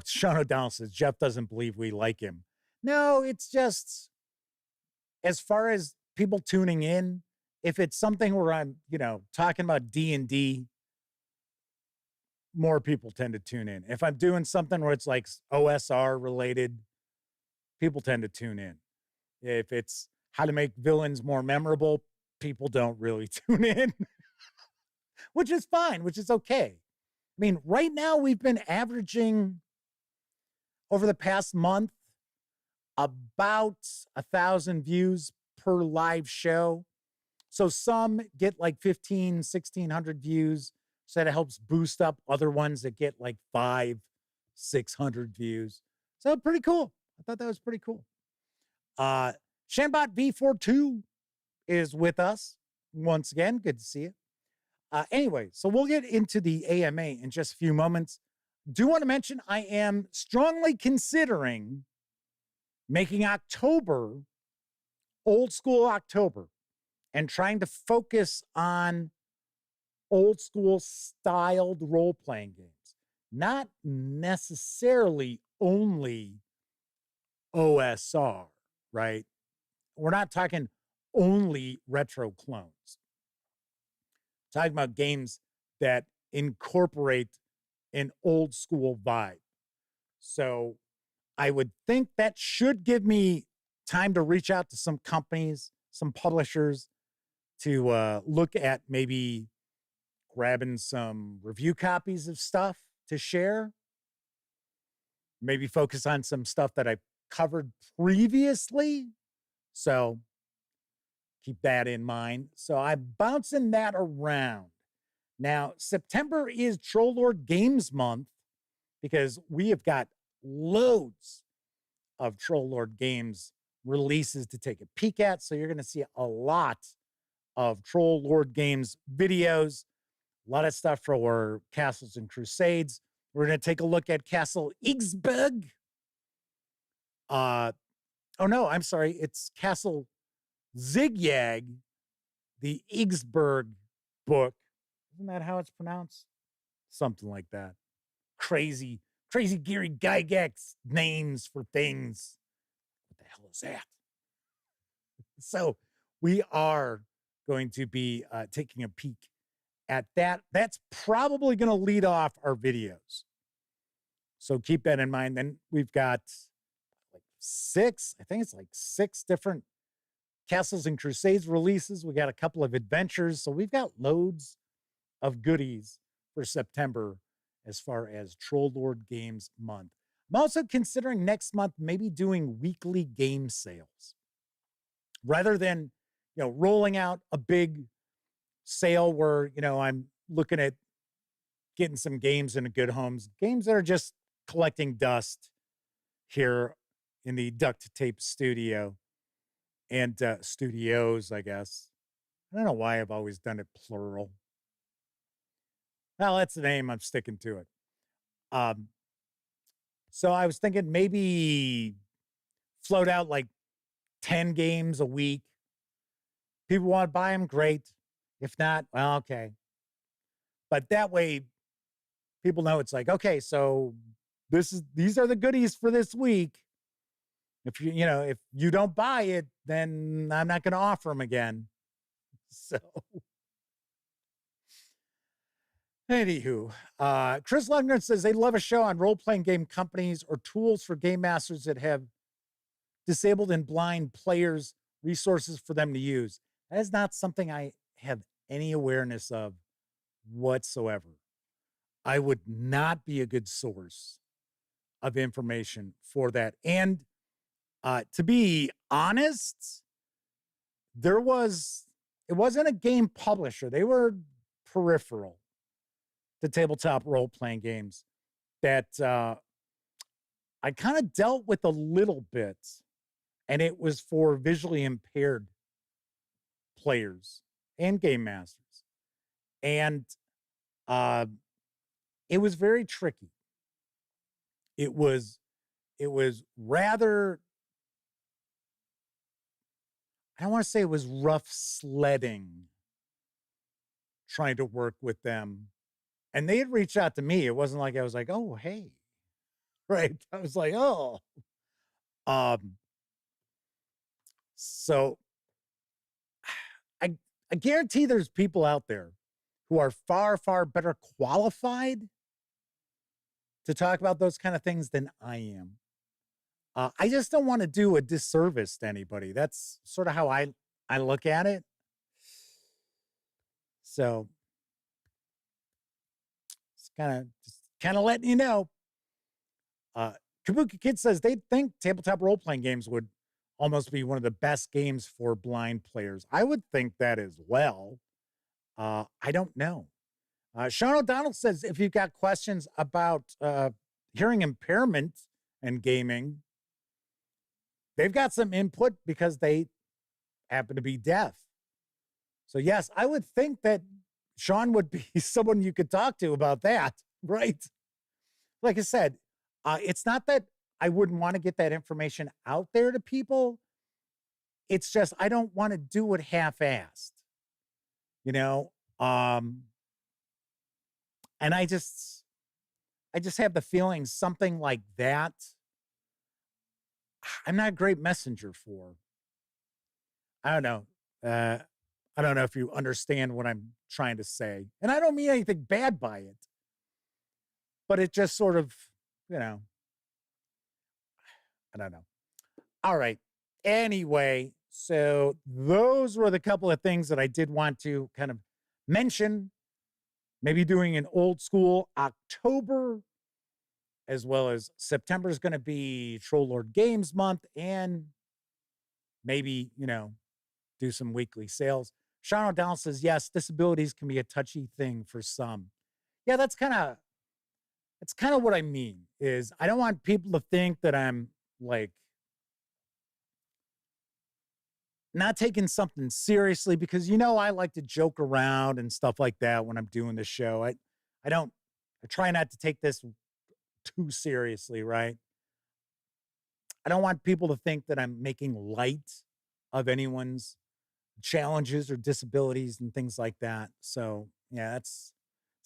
Sean O'Donnell says, Jeff doesn't believe we like him. No, it's just, as far as people tuning in, if it's something where I'm, talking about D&D, more people tend to tune in. If I'm doing something where it's like OSR related, people tend to tune in. If it's how to make villains more memorable, people don't really tune in, which is fine, which is okay. I mean, right now we've been averaging over the past month about 1,000 views per live show. So some get like 1,600 views. So that helps boost up other ones that get like 500-600 views. So pretty cool. I thought that was pretty cool. Shanbot V42 is with us once again. Good to see you. Anyway, so we'll get into the AMA in just a few moments. Do want to mention I am strongly considering making October old school October and trying to focus on old school styled role-playing games. Not necessarily only OSR, right? We're not talking only retro clones. Talking about games that incorporate an old school vibe. So I would think that should give me time to reach out to some companies, some publishers to look at maybe grabbing some review copies of stuff to share. Maybe focus on some stuff that I've covered previously. So keep that in mind. So I'm bouncing that around. Now, September is Troll Lord Games Month because we have got loads of Troll Lord Games releases to take a peek at. So you're going to see a lot of Troll Lord Games videos, a lot of stuff for Castles and Crusades. We're going to take a look at Castle Igsburg. I'm sorry. It's Castle Zigzag, the Igsburg book. Isn't that how it's pronounced? Something like that. Crazy Gary Gygax names for things. What the hell is that? So we are going to be taking a peek at that. That's probably going to lead off our videos. So keep that in mind. Then we've got like six different Castles and Crusades releases. We got a couple of adventures. So we've got loads of goodies for September as far as Troll Lord Games Month. I'm also considering next month maybe doing weekly game sales rather than, rolling out a big sale where, I'm looking at getting some games into good homes, games that are just collecting dust here in the duct tape studio and studios, I guess. I don't know why I've always done it plural. Well, that's the name. I'm sticking to it. So I was thinking maybe float out like 10 games a week. People want to buy them, great. If not, well, okay. But that way, people know it's like, okay, so these are the goodies for this week. If if you don't buy it, then I'm not going to offer them again. So. Anywho, Chris Lundgren says they love a show on role-playing game companies or tools for game masters that have disabled and blind players, resources for them to use. That is not something I have any awareness of whatsoever. I would not be a good source of information for that. And to be honest, it wasn't a game publisher. They were peripheral to tabletop role-playing games that I kind of dealt with a little bit, and it was for visually impaired players and game masters. And it was very tricky. It was rather, I don't want to say it was rough sledding trying to work with them. And they had reached out to me. It wasn't like I was like, oh, hey. Right. I was like, oh. So I guarantee there's people out there who are far, far better qualified to talk about those kind of things than I am. I just don't want to do a disservice to anybody. That's sort of how I look at it. So it's kind of letting you know. Kabuki Kid says they think tabletop role-playing games would almost be one of the best games for blind players. I would think that as well. I don't know. Sean O'Donnell says if you've got questions about hearing impairment and gaming, they've got some input because they happen to be deaf. So yes, I would think that Sean would be someone you could talk to about that, right? Like I said, it's not that I wouldn't want to get that information out there to people. It's just I don't want to do it half-assed, you know? And I just have the feeling something like that, I'm not a great messenger for. I don't know. I don't know if you understand what I'm trying to say. And I don't mean anything bad by it. But it just sort of, you know, I don't know. All right. Anyway, so those were the couple of things that I did want to kind of mention. Maybe doing an old school October, as well as September is going to be Troll Lord Games month, and maybe, you know, do some weekly sales. Sean O'Donnell says, yes, disabilities can be a touchy thing for some. Yeah, that's kind of what I mean, is I don't want people to think that I'm like not taking something seriously, because, you know, I like to joke around and stuff like that when I'm doing the show. I try not to take this too seriously, right? I don't want people to think that I'm making light of anyone's challenges or disabilities and things like that. So yeah, it's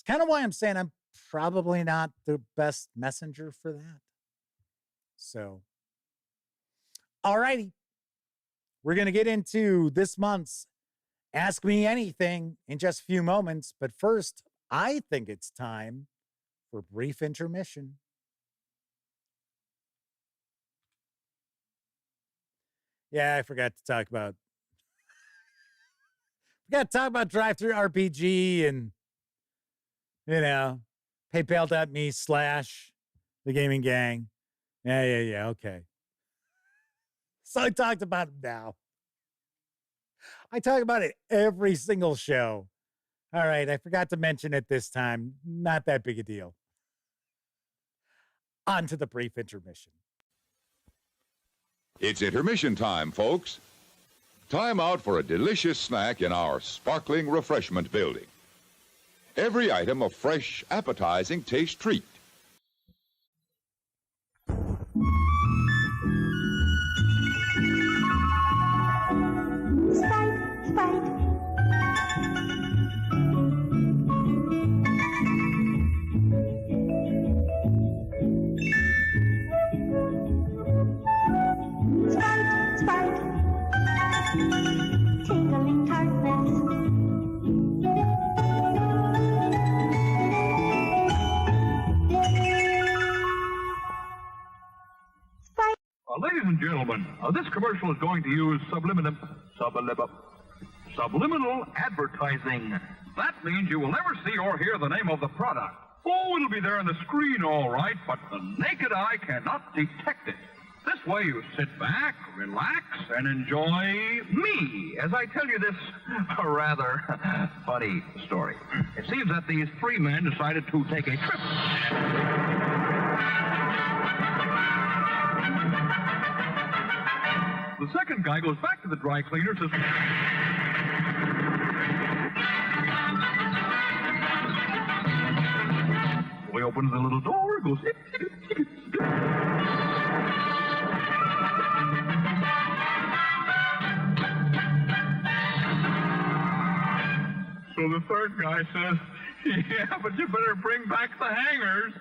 kind of why I'm saying I'm probably not the best messenger for that. So, all righty. We're going to get into this month's Ask Me Anything in just a few moments. But first, I think it's time for a brief intermission. Yeah, I forgot to talk about DriveThruRPG and, you know, PayPal.me/The Gaming Gang. Yeah. Okay. So I talked about it now. I talk about it every single show. All right, I forgot to mention it this time. Not that big a deal. On to the brief intermission. It's intermission time, folks. Time out for a delicious snack in our sparkling refreshment building. Every item a fresh, appetizing taste treat. Ladies and gentlemen, this commercial is going to use Subliminal advertising. That means you will never see or hear the name of the product. Oh, it'll be there on the screen, all right, but the naked eye cannot detect it. This way you sit back, relax, and enjoy me as I tell you this rather funny story. It seems that these three men decided to take a trip. The second guy goes back to the dry cleaner, says... He opens the little door, goes... So the third guy says, yeah, but you better bring back the hangers.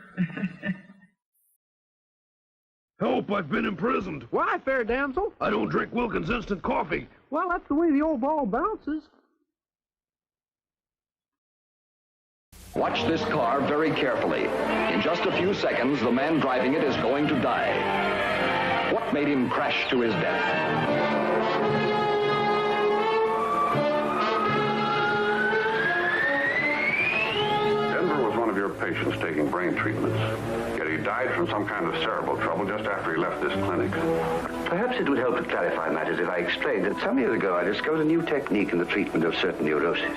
Help, I've been imprisoned. Why, fair damsel? I don't drink Wilkins instant coffee. Well, that's the way the old ball bounces. Watch this car very carefully. In just a few seconds, the man driving it is going to die. What made him crash to his death? Your patients taking brain treatments. Yet he died from some kind of cerebral trouble just after he left this clinic. Perhaps it would help to clarify matters if I explained that some years ago I discovered a new technique in the treatment of certain neuroses.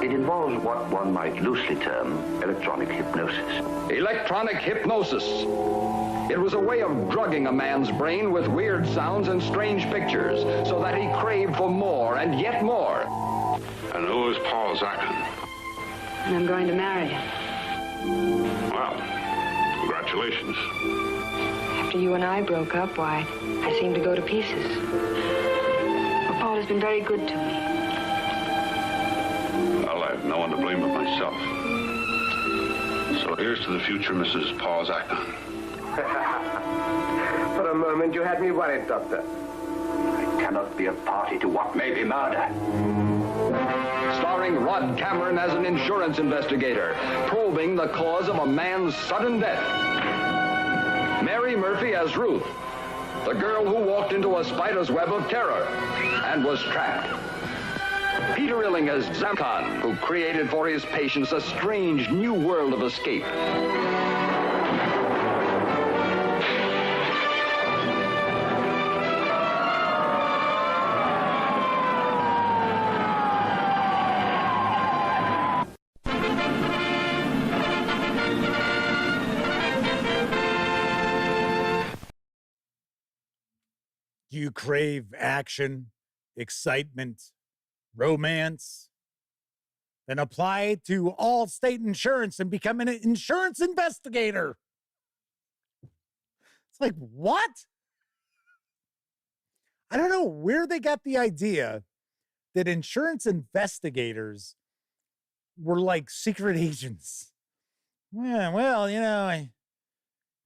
It involves what one might loosely term electronic hypnosis. Electronic hypnosis. It was a way of drugging a man's brain with weird sounds and strange pictures so that he craved for more and yet more. And who is Paul Zachin? I'm going to marry him. Well, congratulations. After you and I broke up, why, I seemed to go to pieces. But Paul has been very good to me. Well, I have no one to blame but myself. So here's to the future, Mrs. Paul Zachin. For a moment, you had me worried, Doctor. I cannot be a party to what may be murder. Starring Rod Cameron as an insurance investigator, probing the cause of a man's sudden death. Mary Murphy as Ruth, the girl who walked into a spider's web of terror and was trapped. Peter Illing as Zamkan, who created for his patients a strange new world of escape. You crave action, excitement, romance, then apply to Allstate Insurance and become an insurance investigator. It's like, what? I don't know where they got the idea that insurance investigators were like secret agents. Yeah, well, you know, I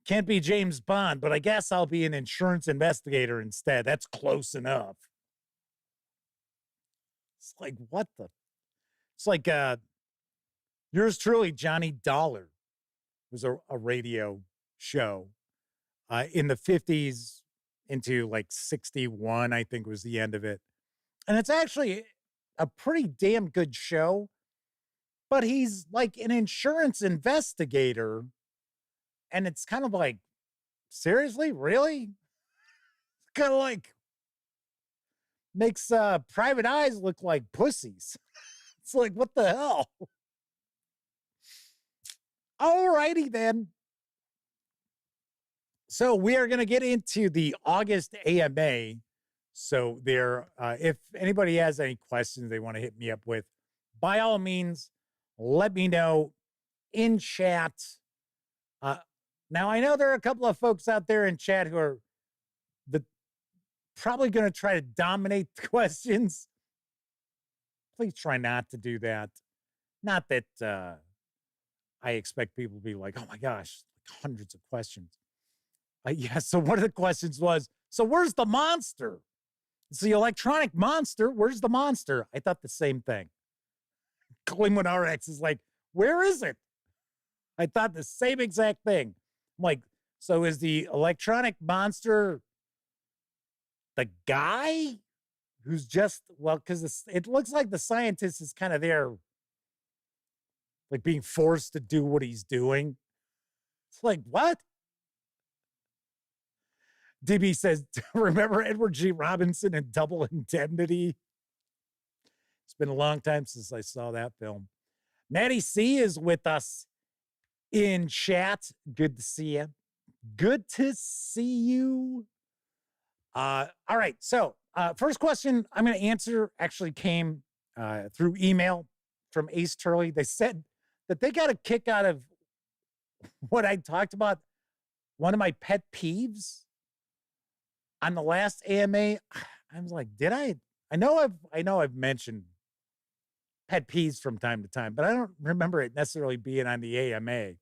can't be James Bond, but I guess I'll be an insurance investigator instead. That's close enough. It's like, what the? It's like yours truly, Johnny Dollar, was a radio show in the 50s into like 61, I think was the end of it. And it's actually a pretty damn good show, but he's like an insurance investigator. And it's kind of like, seriously? Really? It's kind of like makes private eyes look like pussies. It's like, what the hell? All righty then. So we are going to get into the August AMA. So there, if anybody has any questions they want to hit me up with, by all means, let me know in chat. Now, I know there are a couple of folks out there in chat who are probably going to try to dominate the questions. Please try not to do that. Not that I expect people to be like, oh my gosh, like hundreds of questions. Yeah, so one of the questions was, so where's the monster? It's the electronic monster. Where's the monster? I thought the same thing. Klingon RX is like, where is it? I thought the same exact thing. I'm like, so is the electronic monster the guy who's just, well, because it looks like the scientist is kind of there, like being forced to do what he's doing. It's like, what? DB says, remember Edward G. Robinson and Double Indemnity? It's been a long time since I saw that film. Maddie C is with us in chat. Good to see you. Good to see you. All right. So first question I'm going to answer actually came through email from Ace Turley. They said that they got a kick out of what I talked about, one of my pet peeves on the last AMA. I was like, did I? I know I've mentioned pet peeves from time to time, but I don't remember it necessarily being on the AMA.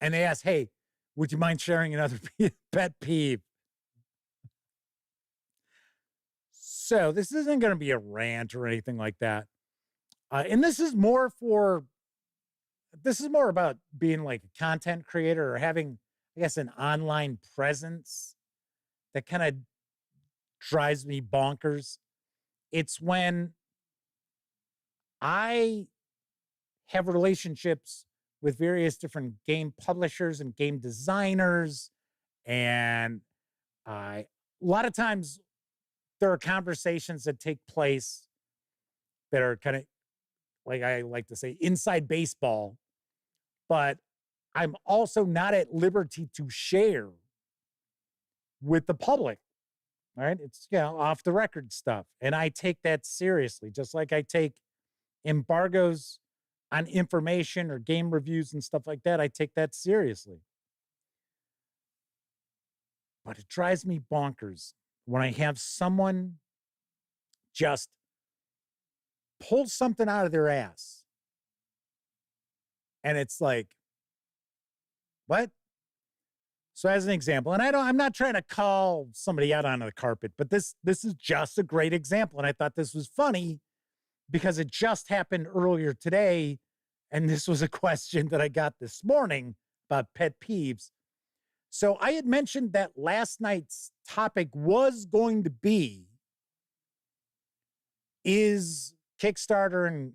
And they asked, hey, would you mind sharing another pet peeve? So this isn't going to be a rant or anything like that. And this is more about being like a content creator or having, I guess, an online presence that kind of drives me bonkers. It's when I have relationships with various different game publishers and game designers. And a lot of times there are conversations that take place that are kind of, like I like to say, inside baseball, but I'm also not at liberty to share with the public, right? It's, off the record stuff. And I take that seriously, just like I take embargoes on information or game reviews and stuff like that. I take that seriously. But it drives me bonkers when I have someone just pull something out of their ass. And it's like, what? So as an example, and I'm not trying to call somebody out on the carpet, but this is just a great example. And I thought this was funny because it just happened earlier today. And this was a question that I got this morning about pet peeves. So I had mentioned that last night's topic was going to be, is Kickstarter and,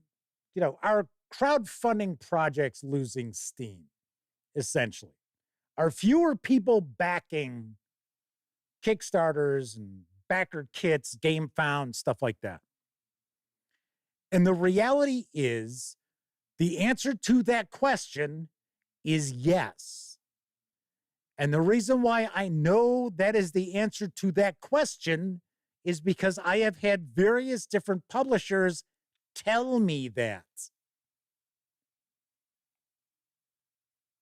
our crowdfunding projects losing steam, essentially? Are fewer people backing Kickstarters and backer kits, Game Found, stuff like that? And the reality is, the answer to that question is yes. And the reason why I know that is the answer to that question is because I have had various different publishers tell me that.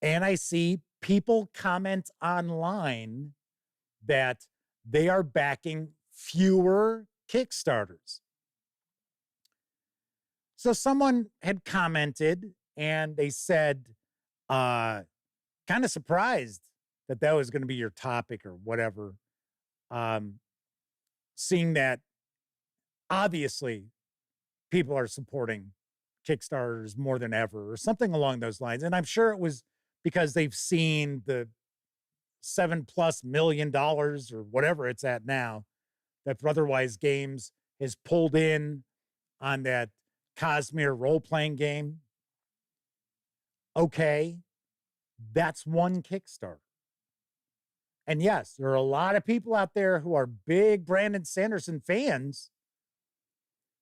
And I see people comment online that they are backing fewer Kickstarters. So someone had commented and they said, kind of surprised that was going to be your topic or whatever. Seeing that obviously people are supporting Kickstarters more than ever or something along those lines. And I'm sure it was because they've seen the $7+ million or whatever it's at now that Brotherwise Games has pulled in on that Cosmere role-playing game. Okay, that's one Kickstarter. And yes, there are a lot of people out there who are big Brandon Sanderson fans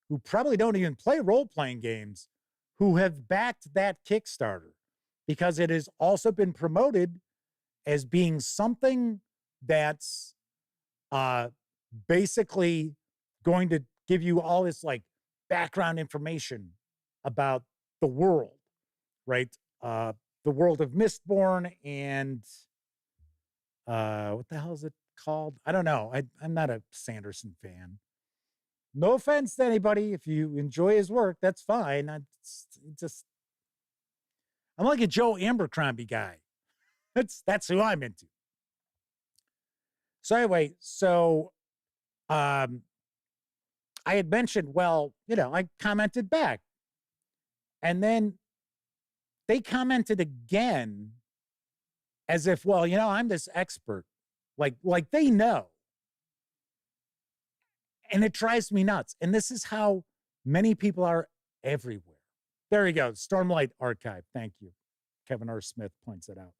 who probably don't even play role-playing games who have backed that Kickstarter because it has also been promoted as being something that's basically going to give you all this like background information about the world, right? The world of Mistborn and what the hell is it called? I don't know. I'm not a Sanderson fan. No offense to anybody. If you enjoy his work, that's fine. I'm like a Joe Abercrombie guy. That's who I'm into. So anyway, I had mentioned, well, I commented back. And then they commented again as if, well, I'm this expert. Like they know. And it drives me nuts. And this is how many people are everywhere. There you go. Stormlight Archive. Thank you. Kevin R. Smith points it out.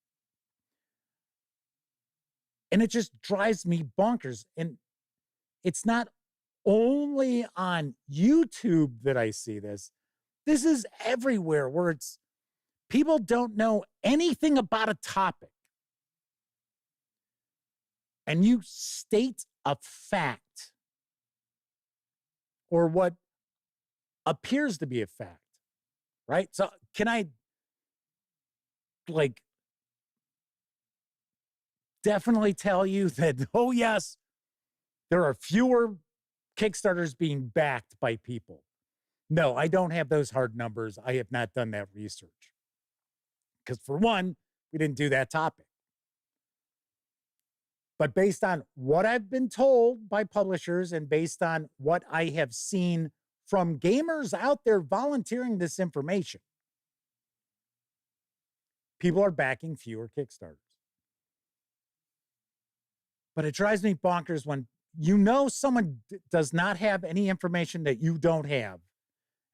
And it just drives me bonkers. And it's not only on YouTube that I see this. This is everywhere where it's people don't know anything about a topic. And you state a fact or what appears to be a fact, right? So can I definitely tell you that, oh yes, there are fewer Kickstarters being backed by people. No, I don't have those hard numbers. I have not done that research. Because for one, we didn't do that topic. But based on what I've been told by publishers and based on what I have seen from gamers out there volunteering this information, people are backing fewer Kickstarters. But it drives me bonkers when someone does not have any information that you don't have.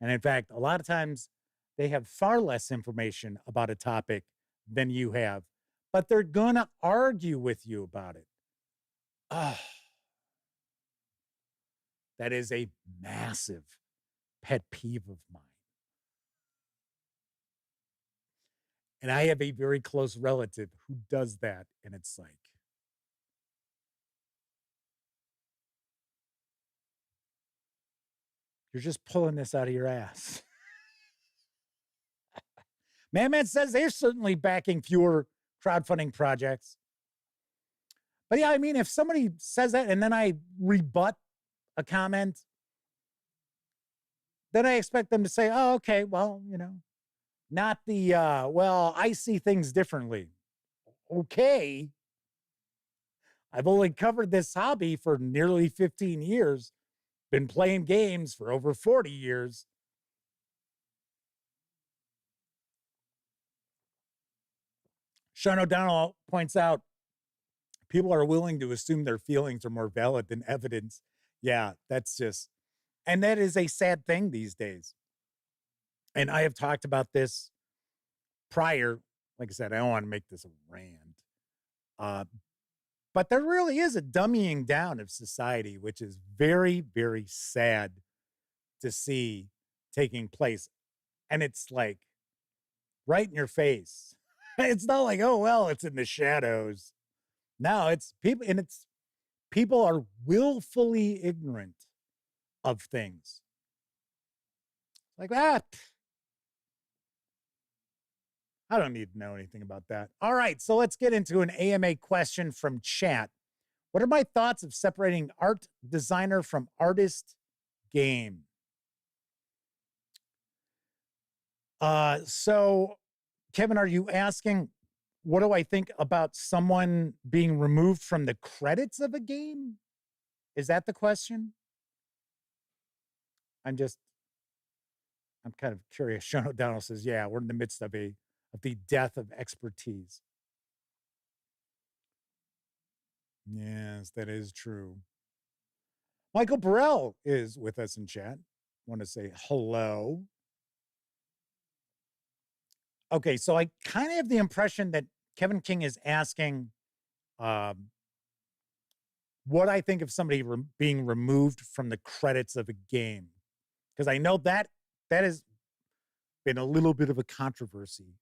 And in fact, a lot of times they have far less information about a topic than you have, but they're going to argue with you about it. That is a massive pet peeve of mine. And I have a very close relative who does that. And it's like, you're just pulling this out of your ass. Man says they're certainly backing fewer crowdfunding projects. But yeah, I mean, if somebody says that and then I rebut a comment, then I expect them to say, oh, okay, well, not the, well, I see things differently. Okay. I've only covered this hobby for nearly 15 years, been playing games for over 40 years. Sean O'Donnell points out, people are willing to assume their feelings are more valid than evidence. Yeah, that's just, and that is a sad thing these days. And I have talked about this prior. Like I said, I don't want to make this a rant. But there really is a dummying down of society, which is very, very sad to see taking place. And it's like right in your face. It's not like, oh, well, it's in the shadows. No, it's people, and it's people are willfully ignorant of things like that. I don't need to know anything about that. All right, so let's get into an AMA question from chat. What are my thoughts of separating art designer from artist game? So, Kevin, are you asking, what do I think about someone being removed from the credits of a game? Is that the question? I'm kind of curious. Sean O'Donnell says, yeah, we're in the midst of the death of expertise. Yes, that is true. Michael Burrell is with us in chat. Want to say hello. Okay, so I kind of have the impression that Kevin King is asking what I think of somebody being removed from the credits of a game. Because I know that has been a little bit of a controversy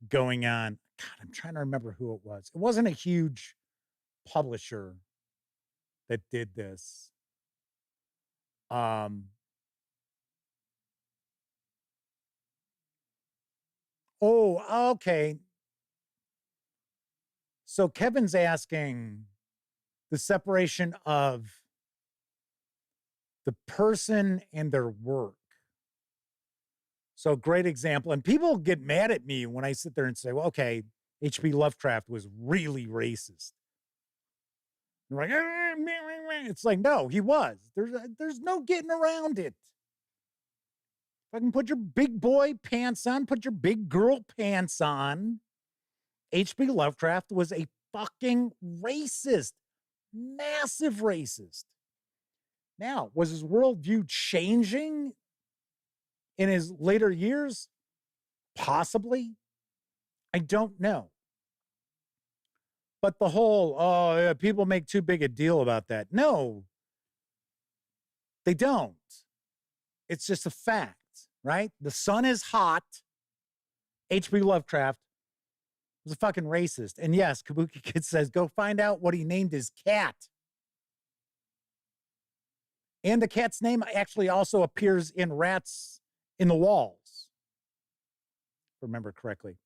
going on. God, I'm trying to remember who it was. It wasn't a huge publisher that did this. Oh, okay. So Kevin's asking the separation of the person and their work. So great example. And people get mad at me when I sit there and say, well, okay, H.P. Lovecraft was really racist. They're like, it's like, no, he was. There's no getting around it. If I can put your big boy pants on, put your big girl pants on. H.P. Lovecraft was a fucking racist, massive racist. Now, was his worldview changing in his later years? Possibly. I don't know. But the whole, oh, yeah, people make too big a deal about that. No, they don't. It's just a fact, right? The sun is hot. H.P. Lovecraft was a fucking racist. And yes, Kabuki Kid says, go find out what he named his cat. And the cat's name actually also appears in Rats in the Walls, if I remember correctly.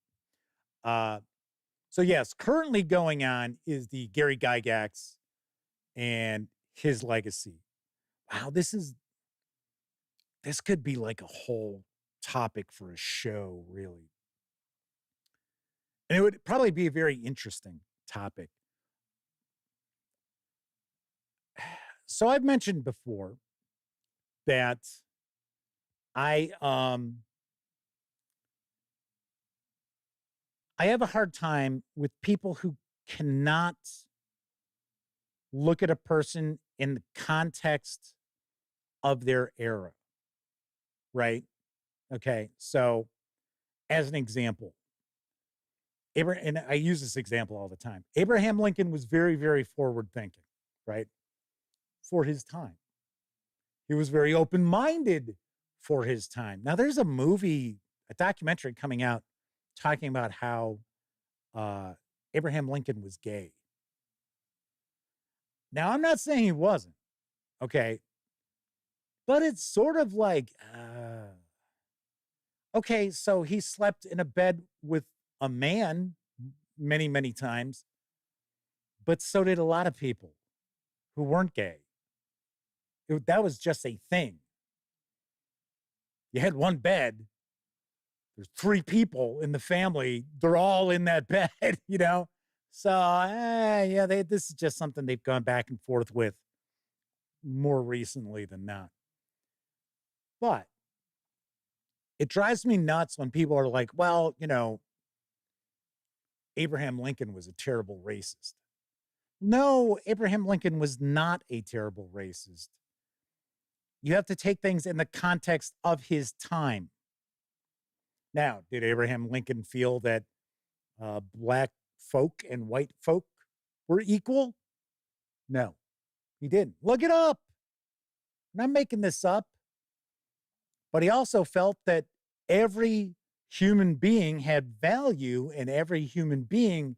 So yes, currently going on is the Gary Gygax and his legacy. Wow, this could be like a whole topic for a show, really. And it would probably be a very interesting topic. So I've mentioned before that I have a hard time with people who cannot look at a person in the context of their era, right? Okay, so as an example, and I use this example all the time. Abraham Lincoln was very, very forward thinking, right? For his time. He was very open-minded for his time. Now there's a documentary coming out talking about how Abraham Lincoln was gay. Now, I'm not saying he wasn't, okay? But it's sort of like, okay, so he slept in a bed with a man many, many times, but so did a lot of people who weren't gay. That was just a thing. You had one bed. There's 3 people in the family. They're all in that bed, you know? So, yeah, this is just something they've gone back and forth with more recently than not. But it drives me nuts when people are like, well, you know, Abraham Lincoln was a terrible racist. No, Abraham Lincoln was not a terrible racist. You have to take things in the context of his time. Now, did Abraham Lincoln feel that black folk and white folk were equal? No, he didn't. Look it up. I'm not making this up. But he also felt that every human being had value and every human being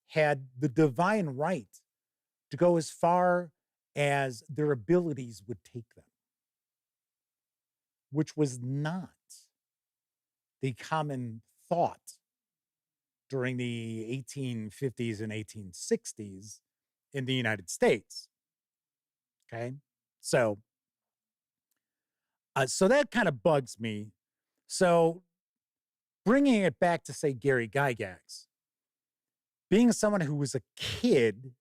had the divine right to go as far as their abilities would take them, which was not the common thought during the 1850s and 1860s in the United States. Okay, so that kind of bugs me. So bringing it back to, say, Gary Gygax, being someone who was a kid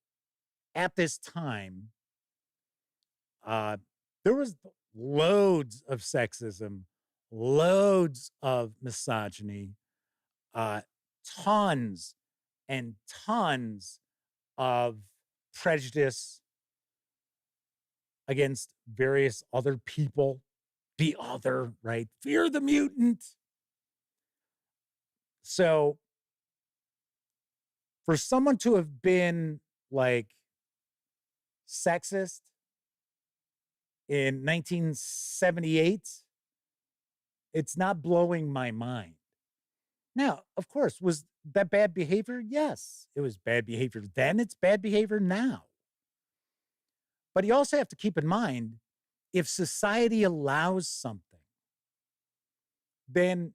at this time, there was loads of sexism, loads of misogyny, tons and tons of prejudice against various other people. The other, right? Fear the mutant. So for someone to have been like sexist in 1978, it's not blowing my mind. Now, of course, was that bad behavior? Yes, it was bad behavior then. It's bad behavior now. But you also have to keep in mind, if society allows something, then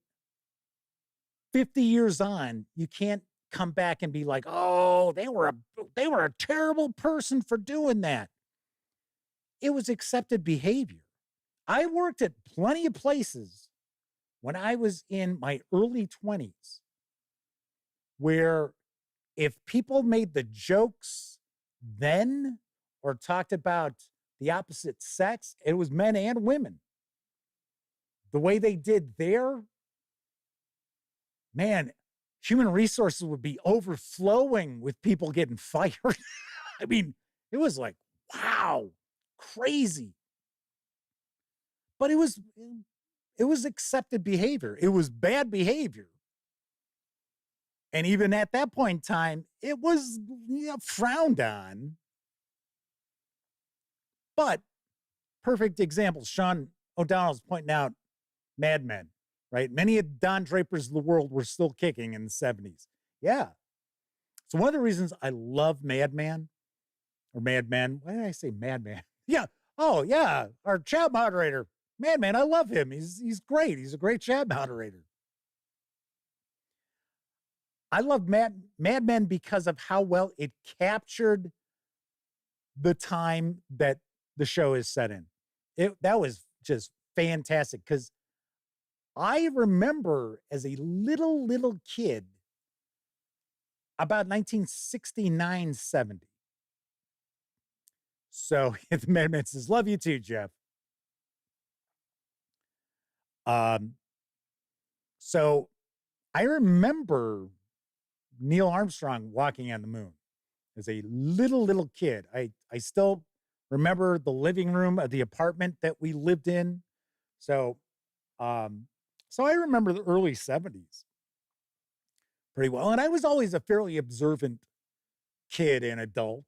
50 years on, you can't come back and be like, oh, they were a terrible person for doing that. It was accepted behavior. I worked at plenty of places when I was in my early 20s where if people made the jokes then or talked about the opposite sex, it was men and women. The way they did there, man, human resources would be overflowing with people getting fired. I mean, it was like, wow, crazy. but it was accepted behavior. It was bad behavior. And even at that point in time, it was frowned on. But perfect examples. Sean O'Donnell's pointing out Mad Men, right? Many of Don Draper's of the world were still kicking in the 70s. Yeah. So one of the reasons I love Mad Men, or Mad Men, why did I say Mad Man? Yeah. Oh, yeah. Our chat moderator, Mad Men, I love him. He's great. He's a great chat moderator. I love Mad Men because of how well it captured the time that the show is set in. That was just fantastic, because I remember as a little kid about 1969, 70. So the Mad Men says, love you too, Jeff. So I remember Neil Armstrong walking on the moon as a little kid. I still remember the living room of the apartment that we lived in. So I remember the early 70s pretty well. And I was always a fairly observant kid and adult.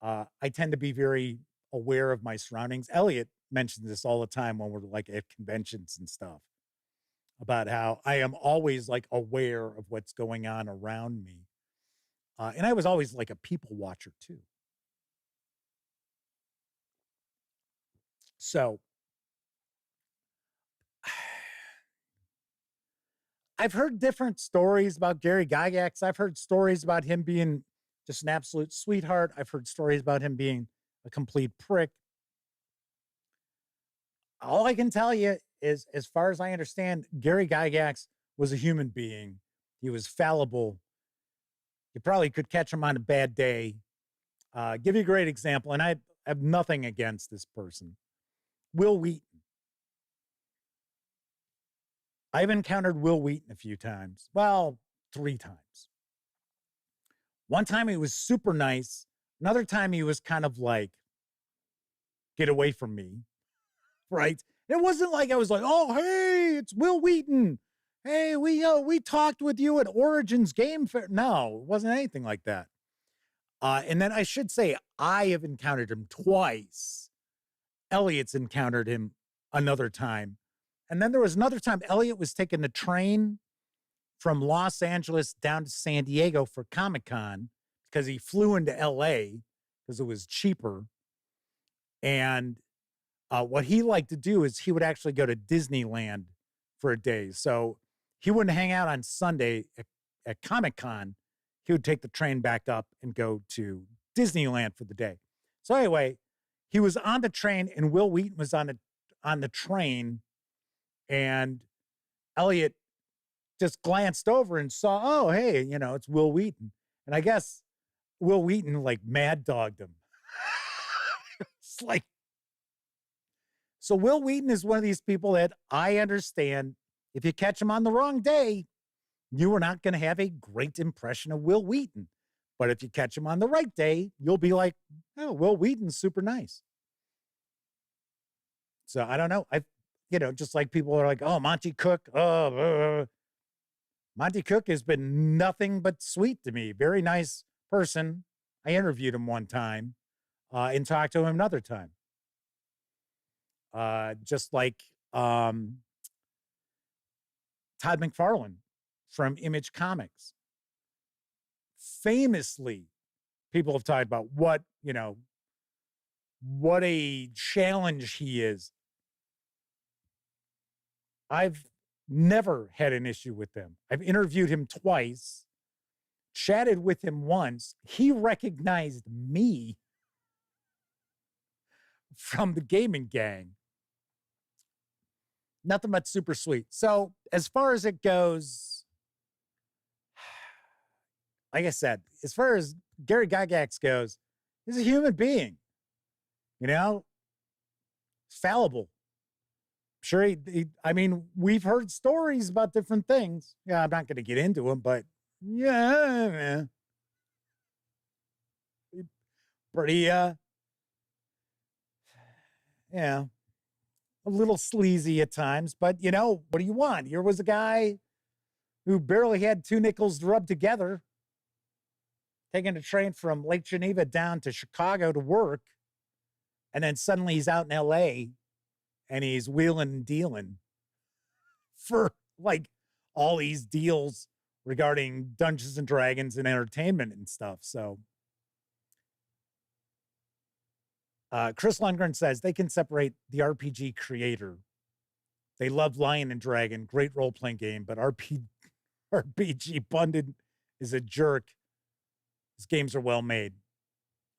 I tend to be very aware of my surroundings. Elliot mentions this all the time when we're like at conventions and stuff, about how I am always like aware of what's going on around me. And I was always like a people watcher too. So I've heard different stories about Gary Gygax. I've heard stories about him being just an absolute sweetheart. I've heard stories about him being a complete prick. All I can tell you is, as far as I understand, Gary Gygax was a human being. He was fallible. You probably could catch him on a bad day. Give you a great example, and I have nothing against this person. Will Wheaton. I've encountered Will Wheaton a few times. Well, 3 times. One time he was super nice. Another time he was kind of like, get away from me, right? It wasn't like I was like, oh, hey, it's Will Wheaton. Hey, we talked with you at Origins Game Fair. No, it wasn't anything like that. And then I should say, I have encountered him twice. Elliot's encountered him another time. And then there was another time Elliot was taking the train from Los Angeles down to San Diego for Comic-Con because he flew into LA because it was cheaper. And what he liked to do is he would actually go to Disneyland for a day. So he wouldn't hang out on Sunday at Comic-Con. He would take the train back up and go to Disneyland for the day. So anyway, he was on the train and Will Wheaton was on the train, and Elliot just glanced over and saw, oh, hey, it's Will Wheaton. And I guess Will Wheaton like mad dogged him. It's like, so Will Wheaton is one of these people that I understand if you catch him on the wrong day, you are not going to have a great impression of Will Wheaton. But if you catch him on the right day, you'll be like, oh, Will Wheaton's super nice. So I don't know. Just like people are like, oh, Monty Cook. Monty Cook has been nothing but sweet to me. Very nice person. I interviewed him one time and talked to him another time. Just like Todd McFarlane from Image Comics. Famously, people have talked about what a challenge he is. I've never had an issue with him. I've interviewed him twice, chatted with him once. He recognized me from the gaming gang. Nothing but super sweet. So as far as it goes, like I said, as far as Gary Gygax goes, he's a human being, fallible. Sure, we've heard stories about different things. Yeah, I'm not going to get into them, but yeah, pretty, yeah. a little sleazy at times, but you know, what do you want? Here was a guy who barely had 2 nickels to rub together, taking a train from Lake Geneva down to Chicago to work. And then suddenly he's out in LA and he's wheeling and dealing for like all these deals regarding Dungeons and Dragons and entertainment and stuff. So Chris Lundgren says they can separate the RPG creator. They love Lion and Dragon, great role-playing game, but RPG Pundit is a jerk. His games are well made.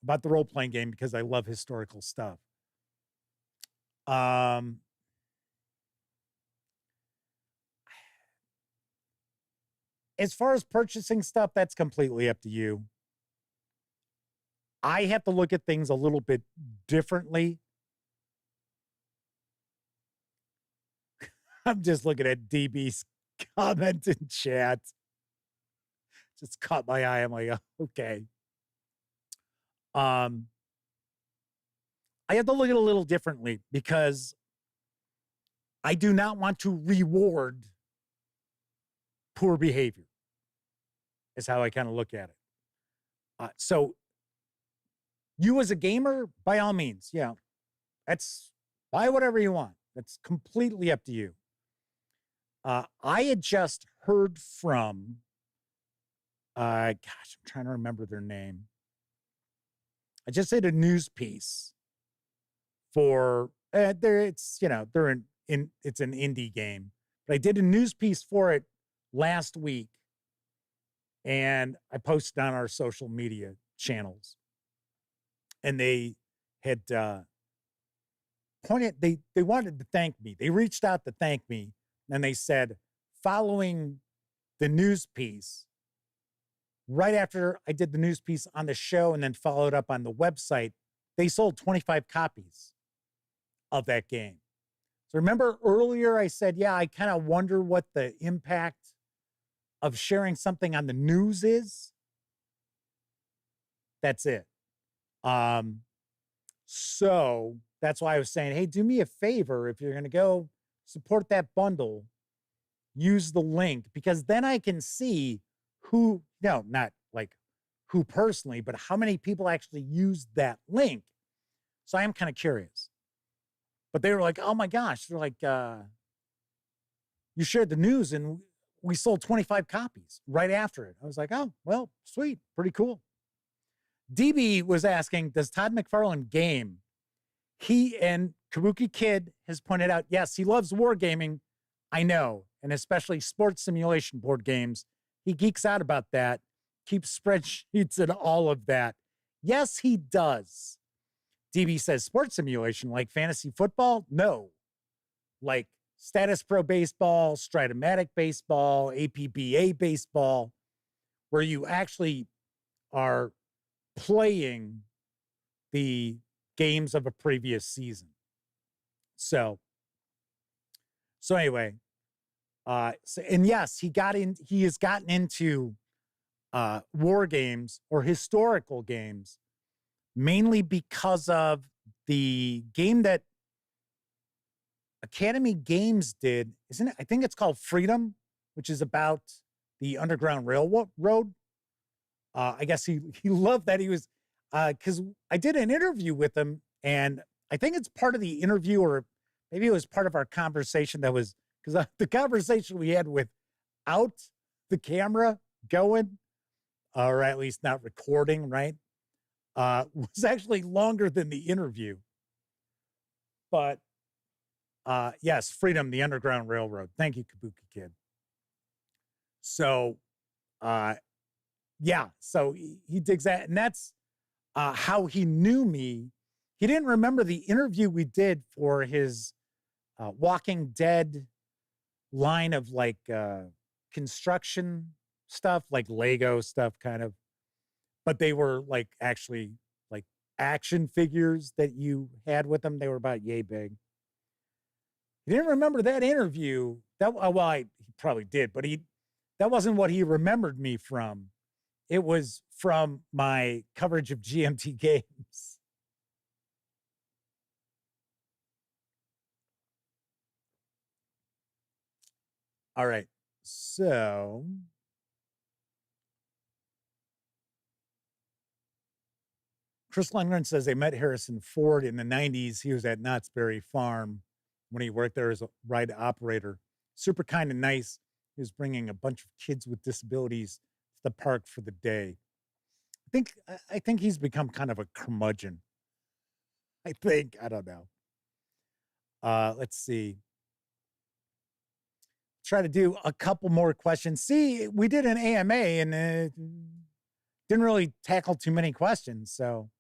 About the role-playing game because I love historical stuff. As far as purchasing stuff, that's completely up to you. I have to look at things a little bit differently. I'm just looking at DB's comment in chat. Just caught my eye. I'm like, oh, okay. I have to look at it a little differently because I do not want to reward poor behavior, is how I kind of look at it. So you as a gamer, by all means, yeah, that's buy whatever you want. That's completely up to you. I had just heard from, gosh, I'm trying to remember their name. I just did a news piece for it's an indie game, but I did a news piece for it last week, and I posted on our social media channels, and they had pointed they wanted to thank me. They reached out to thank me, and they said following the news piece. Right after I did the news piece on the show and then followed up on the website, they sold 25 copies of that game. So remember earlier I said, yeah, I kind of wonder what the impact of sharing something on the news is. That's it. So that's why I was saying, hey, do me a favor. If you're going to go support that bundle, use the link, because then I can see who, no, not like who personally, but how many people actually used that link. So I am kind of curious. But they were like, oh my gosh, they're like, you shared the news and we sold 25 copies right after it. I was like, oh, well, sweet, pretty cool. DB was asking, does Todd McFarlane game? He and Kabuki Kid has pointed out, yes, he loves wargaming. I know, and especially sports simulation board games. He geeks out about that, keeps spreadsheets and all of that. Yes, he does. DB says sports simulation like fantasy football? No. Like Status Pro baseball, Stratomatic baseball, APBA baseball, where you actually are playing the games of a previous season. So anyway, and yes, he has gotten into war games or historical games mainly because of the game that Academy Games did, isn't it? I think it's called Freedom, which is about the Underground Railroad. I guess he loved that. He was, because I did an interview with him, and I think it's part of the interview, or maybe it was part of our conversation that was, because the conversation we had without the camera going, or at least not recording, right, was actually longer than the interview. But yes, Freedom, the Underground Railroad. Thank you, Kabuki Kid. So, yeah, so he digs that. And that's how he knew me. He didn't remember the interview we did for his Walking Dead line of like construction stuff, like Lego stuff kind of. But they were like actually like action figures that you had with them. They were about yay big. He didn't remember that interview. He probably did, but that wasn't what he remembered me from. It was from my coverage of GMT games. All right. So Chris Lundgren says they met Harrison Ford in the 90s. He was at Knott's Berry Farm when he worked there as a ride operator. Super kind and nice. He was bringing a bunch of kids with disabilities to the park for the day. I think he's become kind of a curmudgeon. I don't know. Let's see. Try to do a couple more questions. See, we did an AMA and didn't really tackle too many questions. So,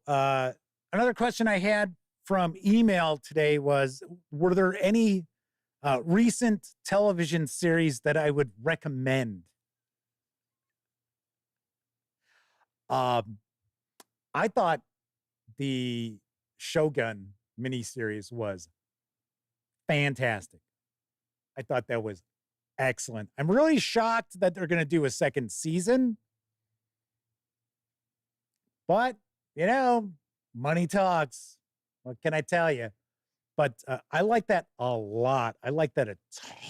another question I had from email today was, were there any recent television series that I would recommend? I thought the Shogun miniseries was fantastic. I thought that was excellent. I'm really shocked that they're going to do a second season. But, money talks. What can I tell you? But I like that a lot. I like that a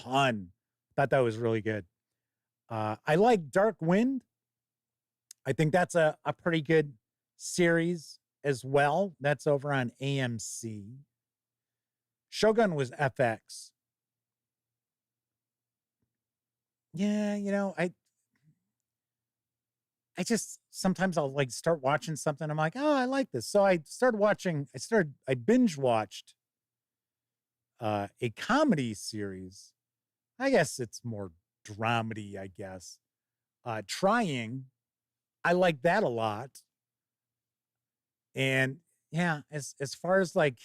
ton. Thought that was really good. I like Dark Wind. I think that's a pretty good series as well. That's over on AMC. Shogun was FX. Yeah, I just sometimes I'll like start watching something. I'm like, oh, I like this. So I binge watched a comedy series. I guess it's more dramedy, I guess. Trying. I like that a lot. And yeah, as far as like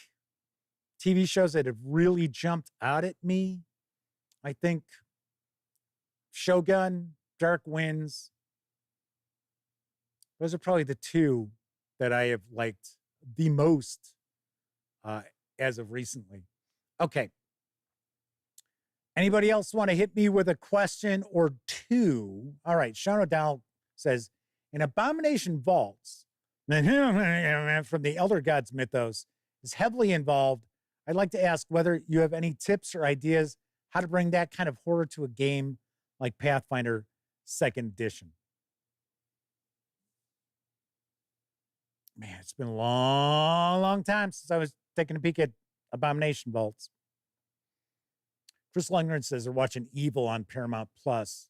TV shows that have really jumped out at me, I think Shogun, Dark Winds, those are probably the two that I have liked the most as of recently. Okay. Anybody else want to hit me with a question or two? All right. Sean O'Donnell says, in Abomination Vaults, from the Elder Gods mythos, is heavily involved. I'd like to ask whether you have any tips or ideas how to bring that kind of horror to a game like Pathfinder 2nd Edition. Man, it's been a long, long time since I was taking a peek at Abomination Vaults. Chris Lundgren says they're watching Evil on Paramount Plus.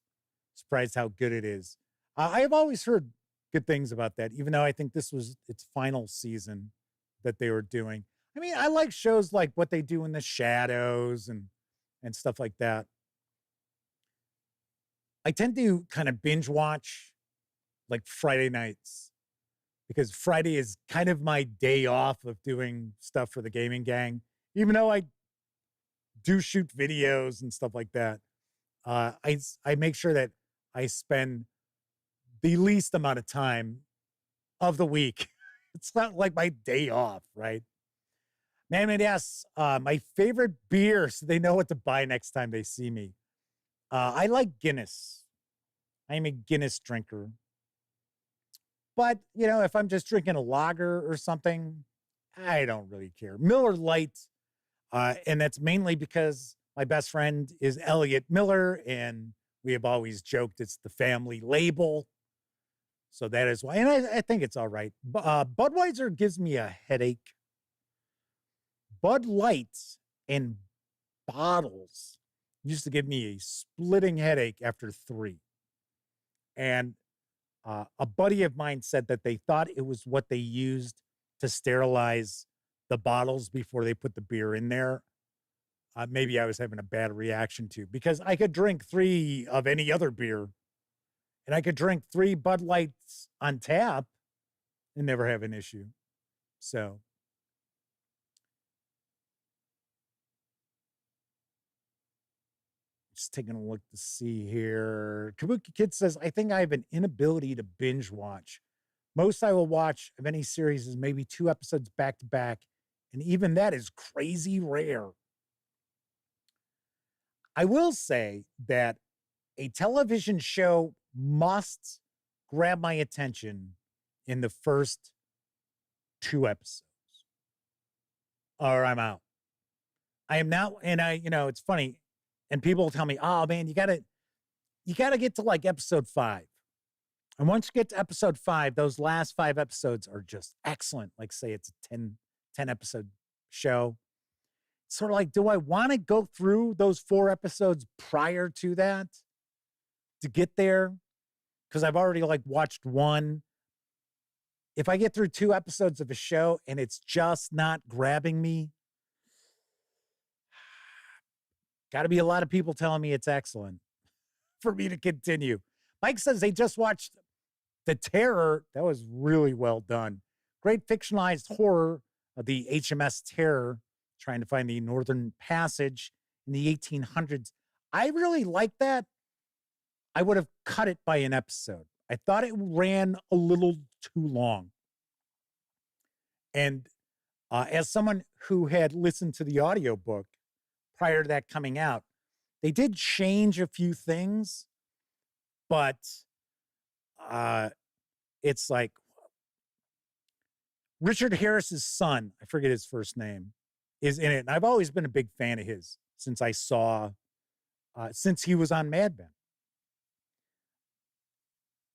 Surprised how good it is. I have always heard good things about that, even though I think this was its final season that they were doing. I mean, I like shows like what they do in the Shadows and stuff like that. I tend to kind of binge watch like Friday nights because Friday is kind of my day off of doing stuff for the gaming gang, even though I do shoot videos and stuff like that. I make sure that I spend the least amount of time of the week. It's not like my day off, right? Man asks, my favorite beer so they know what to buy next time they see me. I like Guinness. I'm a Guinness drinker. But, if I'm just drinking a lager or something, I don't really care. Miller Lite, and that's mainly because my best friend is Elliot Miller, and we have always joked it's the family label. So that is why. And I think it's all right. Budweiser gives me a headache. Bud Lights and bottles used to give me a splitting headache after 3. And a buddy of mine said that they thought it was what they used to sterilize the bottles before they put the beer in there. Maybe I was having a bad reaction to, because I could drink 3 of any other beer and I could drink 3 Bud Lights on tap and never have an issue. So just taking a look to see here. Kabuki Kid says, I think I have an inability to binge watch. Most I will watch of any series is maybe 2 episodes back to back. And even that is crazy rare. I will say that a television show must grab my attention in the first 2 episodes. or I'm out. I am now, and it's funny, and people tell me, oh man, you gotta get to like episode 5. And once you get to episode 5, those last 5 episodes are just excellent. Like say it's a 10 episode show. Sort of like, do I want to go through those 4 episodes prior to that to get there? Because I've already like watched 1. If I get through 2 episodes of a show and it's just not grabbing me, got to be a lot of people telling me it's excellent for me to continue. Mike says they just watched The Terror. That was really well done. Great fictionalized horror of the HMS Terror, trying to find the Northern Passage in the 1800s. I really liked that. I would have cut it by an episode. I thought it ran a little too long. And as someone who had listened to the audiobook prior to that coming out, they did change a few things, but it's like Richard Harris's son, I forget his first name, is in it. And I've always been a big fan of his since he was on Mad Men.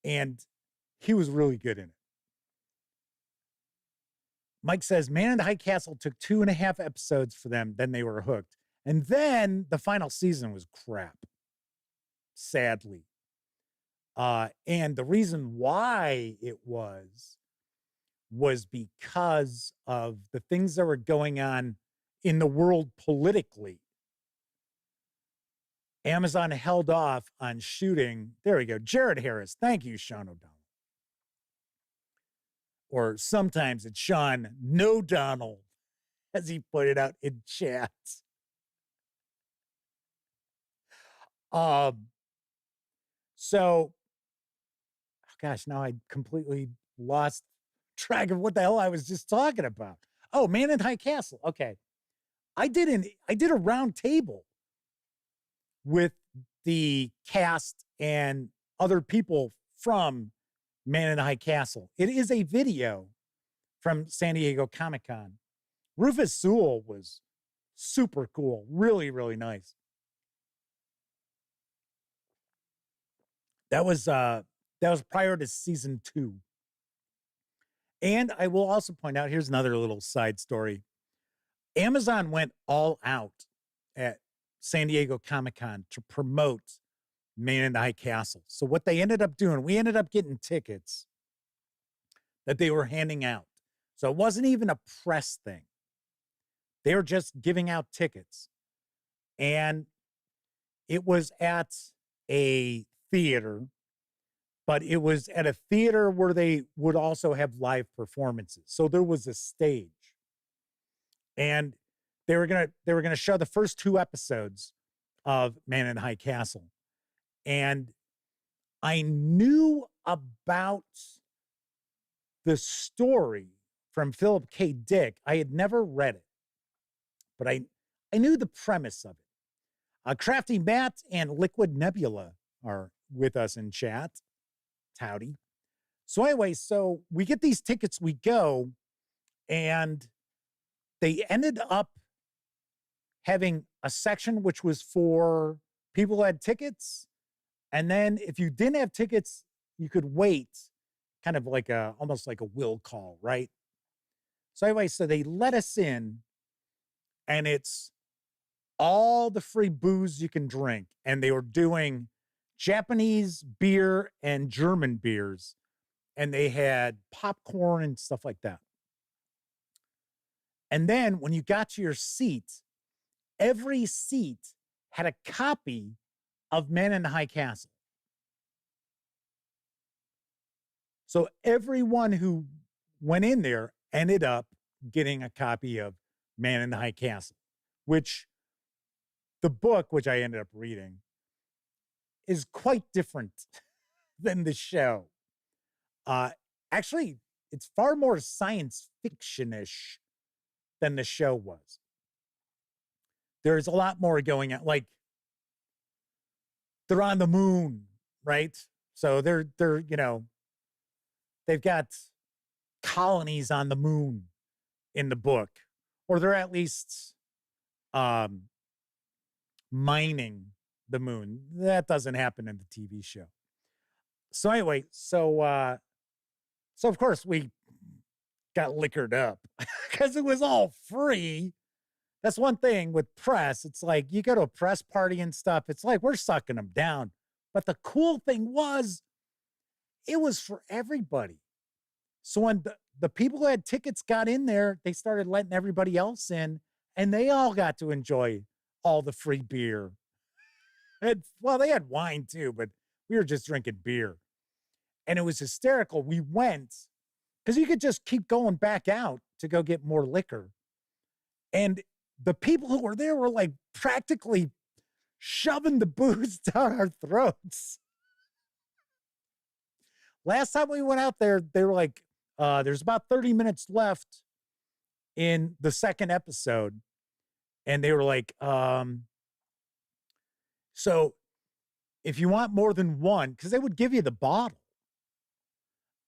And he was really good in it. Mike says, Man in the High Castle took 2.5 episodes for them. Then they were hooked. And then the final season was crap, sadly. And the reason why it was because of the things that were going on in the world politically. Amazon held off on shooting. There we go. Jared Harris. Thank you, Sean O'Donnell. Or sometimes it's Sean No Donald, as he pointed out in chat. So, gosh, now I completely lost track of what the hell I was just talking about. Oh, Man in High Castle. Okay. I did a round table with the cast and other people from Man in the High Castle. It is a video from San Diego Comic-Con. Rufus Sewell was super cool. Really, really nice. That was prior to season 2. And I will also point out, here's another little side story. Amazon went all out at San Diego Comic-Con to promote Man in the High Castle. So what they ended up doing, we ended up getting tickets that they were handing out. So it wasn't even a press thing. They were just giving out tickets. And it was at a theater, but it was at a theater where they would also have live performances. So there was a stage. And they were gonna show the first 2 episodes of Man in the High Castle. And I knew about the story from Philip K. Dick. I had never read it, but I knew the premise of it. Crafty Matt and Liquid Nebula are with us in chat. Howdy. So anyway, so we get these tickets, we go, and they ended up having a section which was for people who had tickets. And then if you didn't have tickets, you could wait, kind of like almost like a will call, right? So anyway, so they let us in, and it's all the free booze you can drink. And they were doing Japanese beer and German beers. And they had popcorn and stuff like that. And then when you got to your seat, every seat had a copy of Man in the High Castle. So everyone who went in there ended up getting a copy of Man in the High Castle, which the book, which I ended up reading, is quite different than the show. Actually, it's far more science fiction-ish than the show was. There's a lot more going on. Like, they're on the moon, right? So they're they've got colonies on the moon in the book, or they're at least mining the moon. That doesn't happen in the TV show. So anyway, so of course we got liquored up because it was all free. That's one thing with press. It's like you go to a press party and stuff. It's like we're sucking them down. But the cool thing was, it was for everybody. So when the people who had tickets got in there, they started letting everybody else in, and they all got to enjoy all the free beer. And, well, they had wine too, but we were just drinking beer. And it was hysterical. We went, because you could just keep going back out to go get more liquor. And the people who were there were like practically shoving the booze down our throats. Last time we went out there, they were like, there's about 30 minutes left in the second episode. And they were like, so if you want more than one, because they would give you the bottle.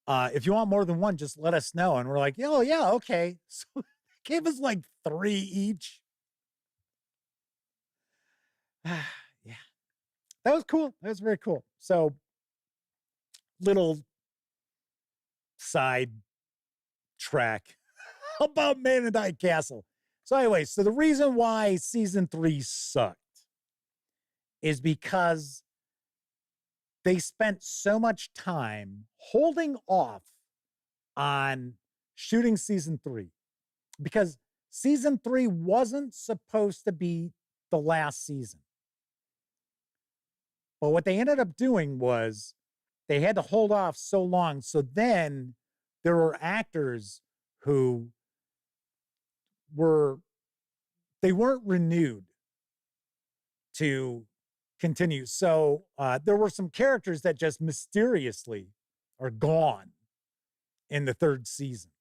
If you want more than one, just let us know. And we're like, oh, yeah, okay. So they gave us like 3 each. Yeah, that was cool. That was very cool. So, little side track about Man in the High Castle. So, anyway, so the reason why season 3 sucked is because they spent so much time holding off on shooting season 3, because season 3 wasn't supposed to be the last season. But what they ended up doing was they had to hold off so long. So then there were actors who they weren't renewed to continue. So there were some characters that just mysteriously are gone in the 3rd season.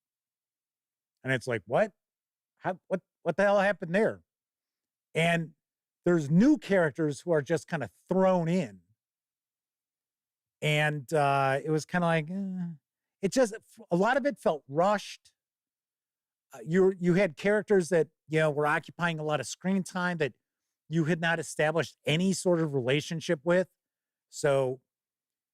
And it's like, what? What the hell happened there? And there's new characters who are just kind of thrown in. And it was kind of like, it just, a lot of it felt rushed. You had characters that, were occupying a lot of screen time that you had not established any sort of relationship with. So,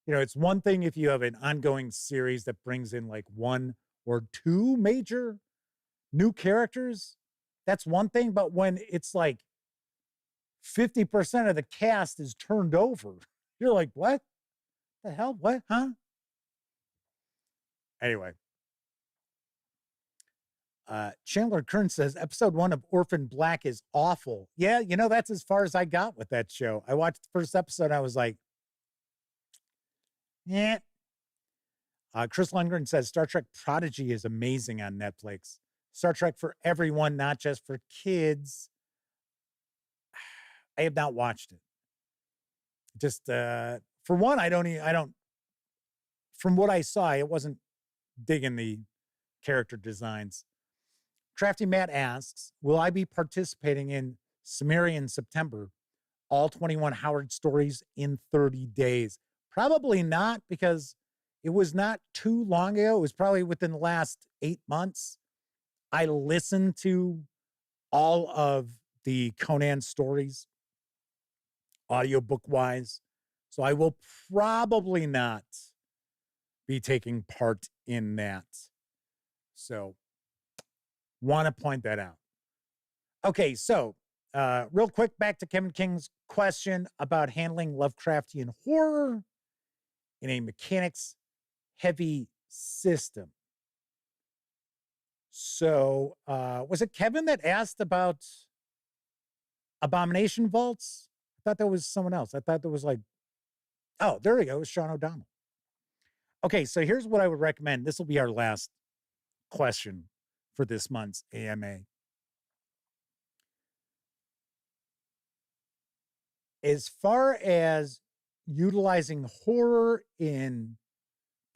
it's one thing if you have an ongoing series that brings in like 1 or 2 major new characters, that's one thing. But when it's like 50% of the cast is turned over, you're like, what the hell? What? Huh? Anyway. Chandler Kern says episode 1 of Orphan Black is awful. Yeah, that's as far as I got with that show. I watched the first episode and I was like, yeah. Chris Lundgren says Star Trek Prodigy is amazing on Netflix. Star Trek for everyone, not just for kids. I have not watched it. Just for one, I don't. From what I saw, it wasn't digging the character designs. Crafty Matt asks, will I be participating in Sumerian in September? All 21 Howard stories in 30 days? Probably not, because it was not too long ago. It was probably within the last 8 months. I listened to all of the Conan stories, audiobook-wise. So I will probably not be taking part in that. So, want to point that out. Okay, so real quick, back to Kevin King's question about handling Lovecraftian horror in a mechanics-heavy system. So, was it Kevin that asked about Abomination Vaults? I thought that was someone else. I thought there was like, oh, there we go. It was Sean O'Donnell. Okay, so here's what I would recommend. This will be our last question for this month's AMA. As far as utilizing horror in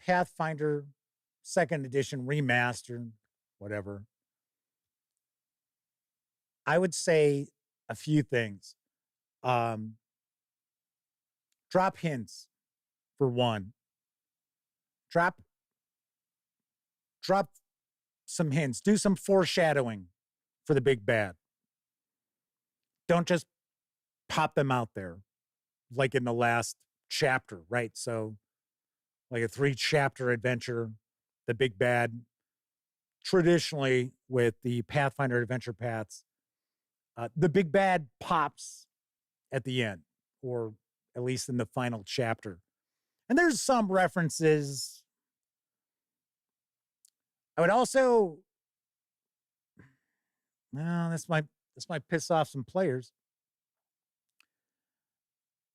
Pathfinder 2nd edition, remastered, whatever, I would say a few things. Drop hints, for one. Drop some hints. Do some foreshadowing for the big bad. Don't just pop them out there like in the last chapter, right? So like a 3-chapter adventure, the big bad, traditionally with the Pathfinder adventure paths, the big bad pops at the end, or at least in the final chapter. And there's some references. I would also, well, this might piss off some players.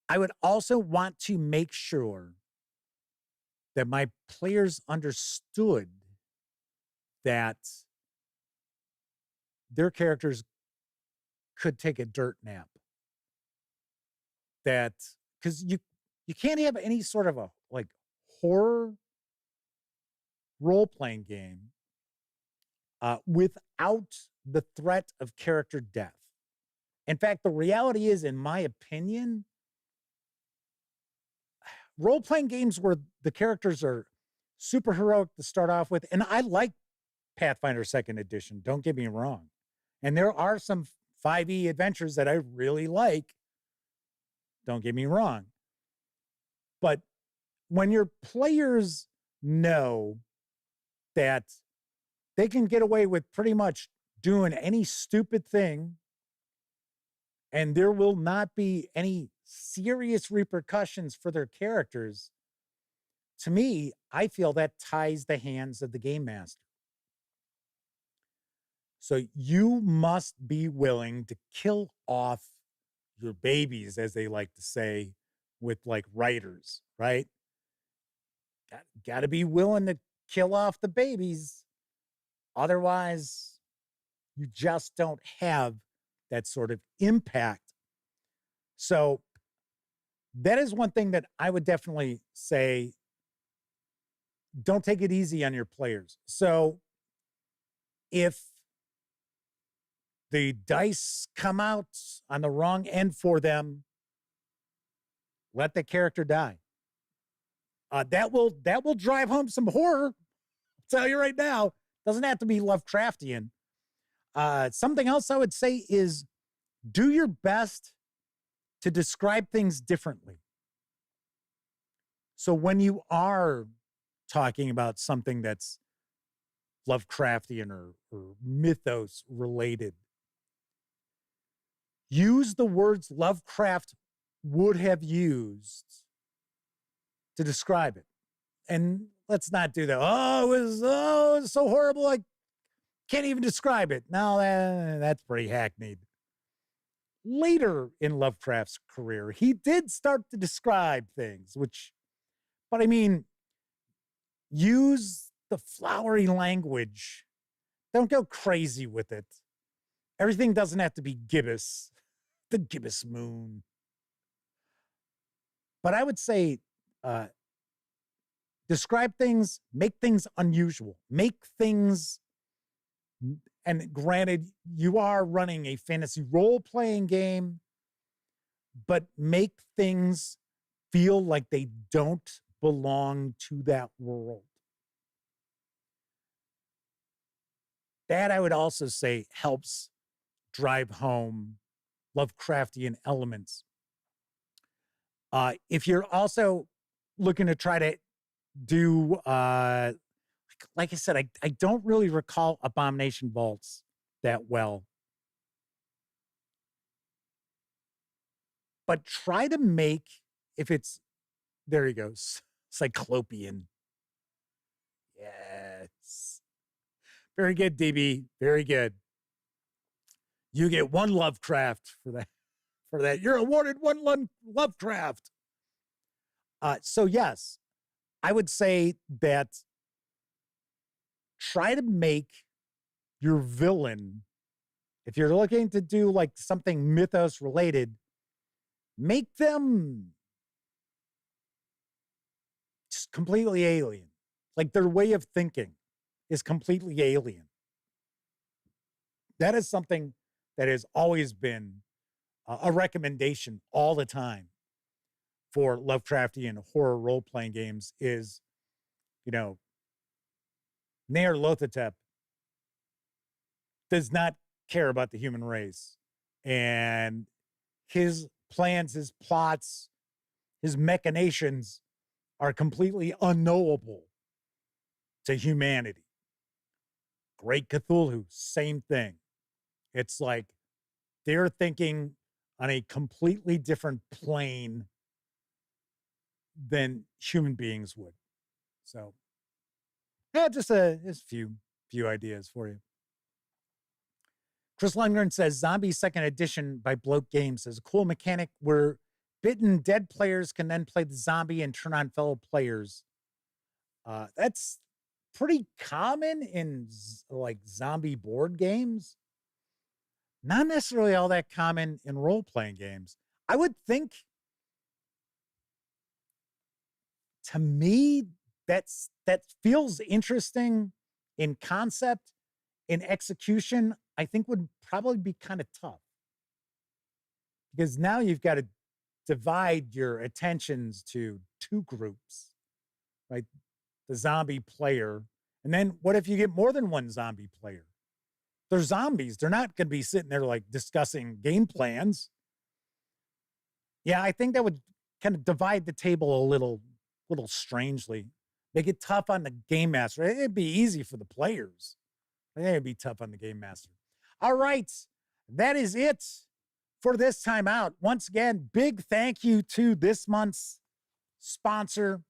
I would also want to make sure that my players understood that their characters could take a dirt nap. That, because you can't have any sort of a like horror role-playing game without the threat of character death. In fact, the reality is, in my opinion, role-playing games where the characters are super heroic to start off with, and I like Pathfinder 2nd Edition, don't get me wrong. And there are some 5e adventures that I really like, don't get me wrong. But when your players know that they can get away with pretty much doing any stupid thing, and there will not be any serious repercussions for their characters, to me, I feel that ties the hands of the game master. So you must be willing to kill off your babies, as they like to say, with like writers, right? Got to be willing to kill off the babies. Otherwise, you just don't have that sort of impact. So that is one thing that I would definitely say, don't take it easy on your players. So if the dice come out on the wrong end for them, let the character die. That will drive home some horror. I'll tell you right now. Doesn't have to be Lovecraftian. Something else I would say is do your best to describe things differently. So when you are talking about something that's Lovecraftian or mythos related, use the words Lovecraft would have used to describe it. And let's not do that. Oh, it was so horrible, I can't even describe it. No, that's pretty hackneyed. Later in Lovecraft's career, he did start to describe things, but I mean, use the flowery language. Don't go crazy with it. Everything doesn't have to be gibbous, the gibbous moon. But I would say, describe things, make things unusual, make things, and granted, you are running a fantasy role-playing game, but make things feel like they don't belong to that world. That, I would also say, helps drive home Lovecraftian elements. If you're also looking to try to do, like I said, I don't really recall Abomination Vaults that well. But try to make, if it's, there he goes, Cyclopean. Yes. Very good, DB. Very good. You get 1 Lovecraft for that. You're awarded 1 Lovecraft. So yes, I would say that try to make your villain, if you're looking to do like something mythos related, make them just completely alien. Like their way of thinking is completely alien. That is something that has always been a recommendation all the time for Lovecraftian horror role-playing games is, Nyarlathotep does not care about the human race. And his plans, his plots, his machinations are completely unknowable to humanity. Great Cthulhu, same thing. It's like they're thinking on a completely different plane than human beings would. So, yeah, just a few ideas for you. Chris Lundgren says Zombie Second Edition by Bloke Games has a cool mechanic where bitten dead players can then play the zombie and turn on fellow players. That's pretty common in like zombie board games. Not necessarily all that common in role-playing games. I would think, to me, that feels interesting in concept. In execution, I think would probably be kind of tough. Because now you've got to divide your attentions to two groups, right? The zombie player. And then what if you get more than one zombie player? They're zombies. They're not going to be sitting there like discussing game plans. Yeah, I think that would kind of divide the table a little strangely. Make it tough on the game master. It'd be easy for the players. I think it'd be tough on the game master. All right, that is it for this time out. Once again, big thank you to this month's sponsor,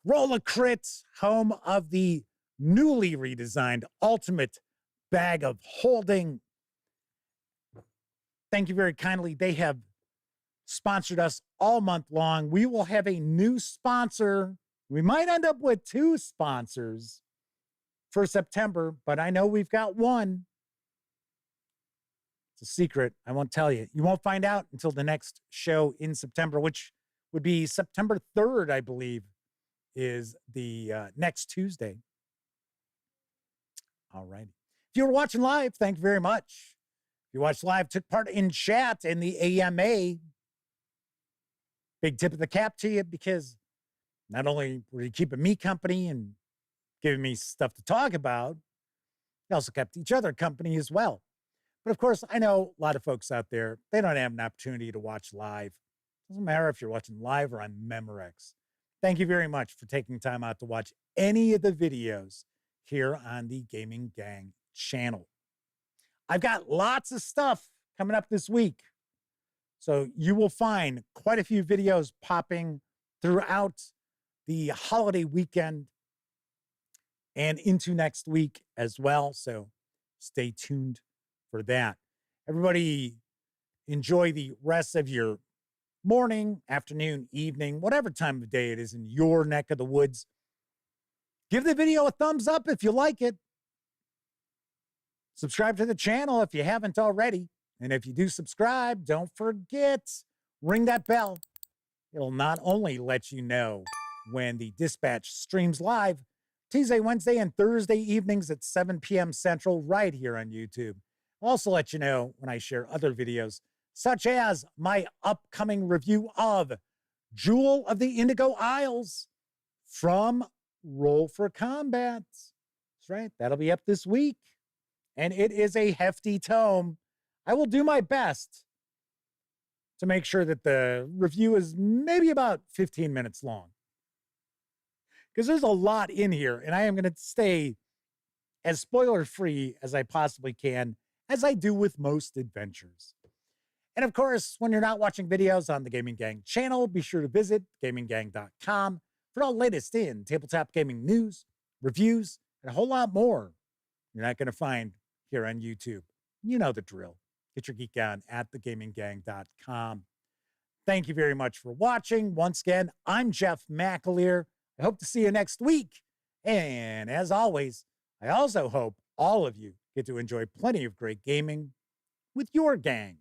Roll a Crit, home of the newly redesigned Ultimate Bag of Holding. Thank you very kindly. They have sponsored us all month long. We will have a new sponsor. We might end up with two sponsors for September, but I know we've got one. It's a secret. I won't tell you. You won't find out until the next show in September, which would be September 3rd, I believe, is the next Tuesday. All right. If you were watching live, thank you very much. If you watched live, took part in chat in the AMA, big tip of the cap to you, because not only were you keeping me company and giving me stuff to talk about, you also kept each other company as well. But of course, I know a lot of folks out there, they don't have an opportunity to watch live. Doesn't matter if you're watching live or on Memorex. Thank you very much for taking time out to watch any of the videos here on the Gaming Gang channel. I've got lots of stuff coming up this week. So you will find quite a few videos popping throughout the holiday weekend and into next week as well. So stay tuned for that. Everybody enjoy the rest of your morning, afternoon, evening, whatever time of day it is in your neck of the woods. Give the video a thumbs up if you like it. Subscribe to the channel if you haven't already. And if you do subscribe, don't forget, ring that bell. It'll not only let you know when the Dispatch streams live Tuesday, Wednesday, and Thursday evenings at 7 p.m. Central right here on YouTube. I'll also let you know when I share other videos, such as my upcoming review of Jewel of the Indigo Isles from Roll for Combat. That's right. That'll be up this week. And it is a hefty tome. I will do my best to make sure that the review is maybe about 15 minutes long, because there's a lot in here, and I am going to stay as spoiler-free as I possibly can, as I do with most adventures. And of course, when you're not watching videos on the Gaming Gang channel, be sure to visit gaminggang.com for all latest in tabletop gaming news, reviews, and a whole lot more you're not going to find here on YouTube. You know the drill. Get your geek on at thegaminggang.com. Thank you very much for watching. Once again, I'm Jeff McAleer. I hope to see you next week. And as always, I also hope all of you get to enjoy plenty of great gaming with your gang.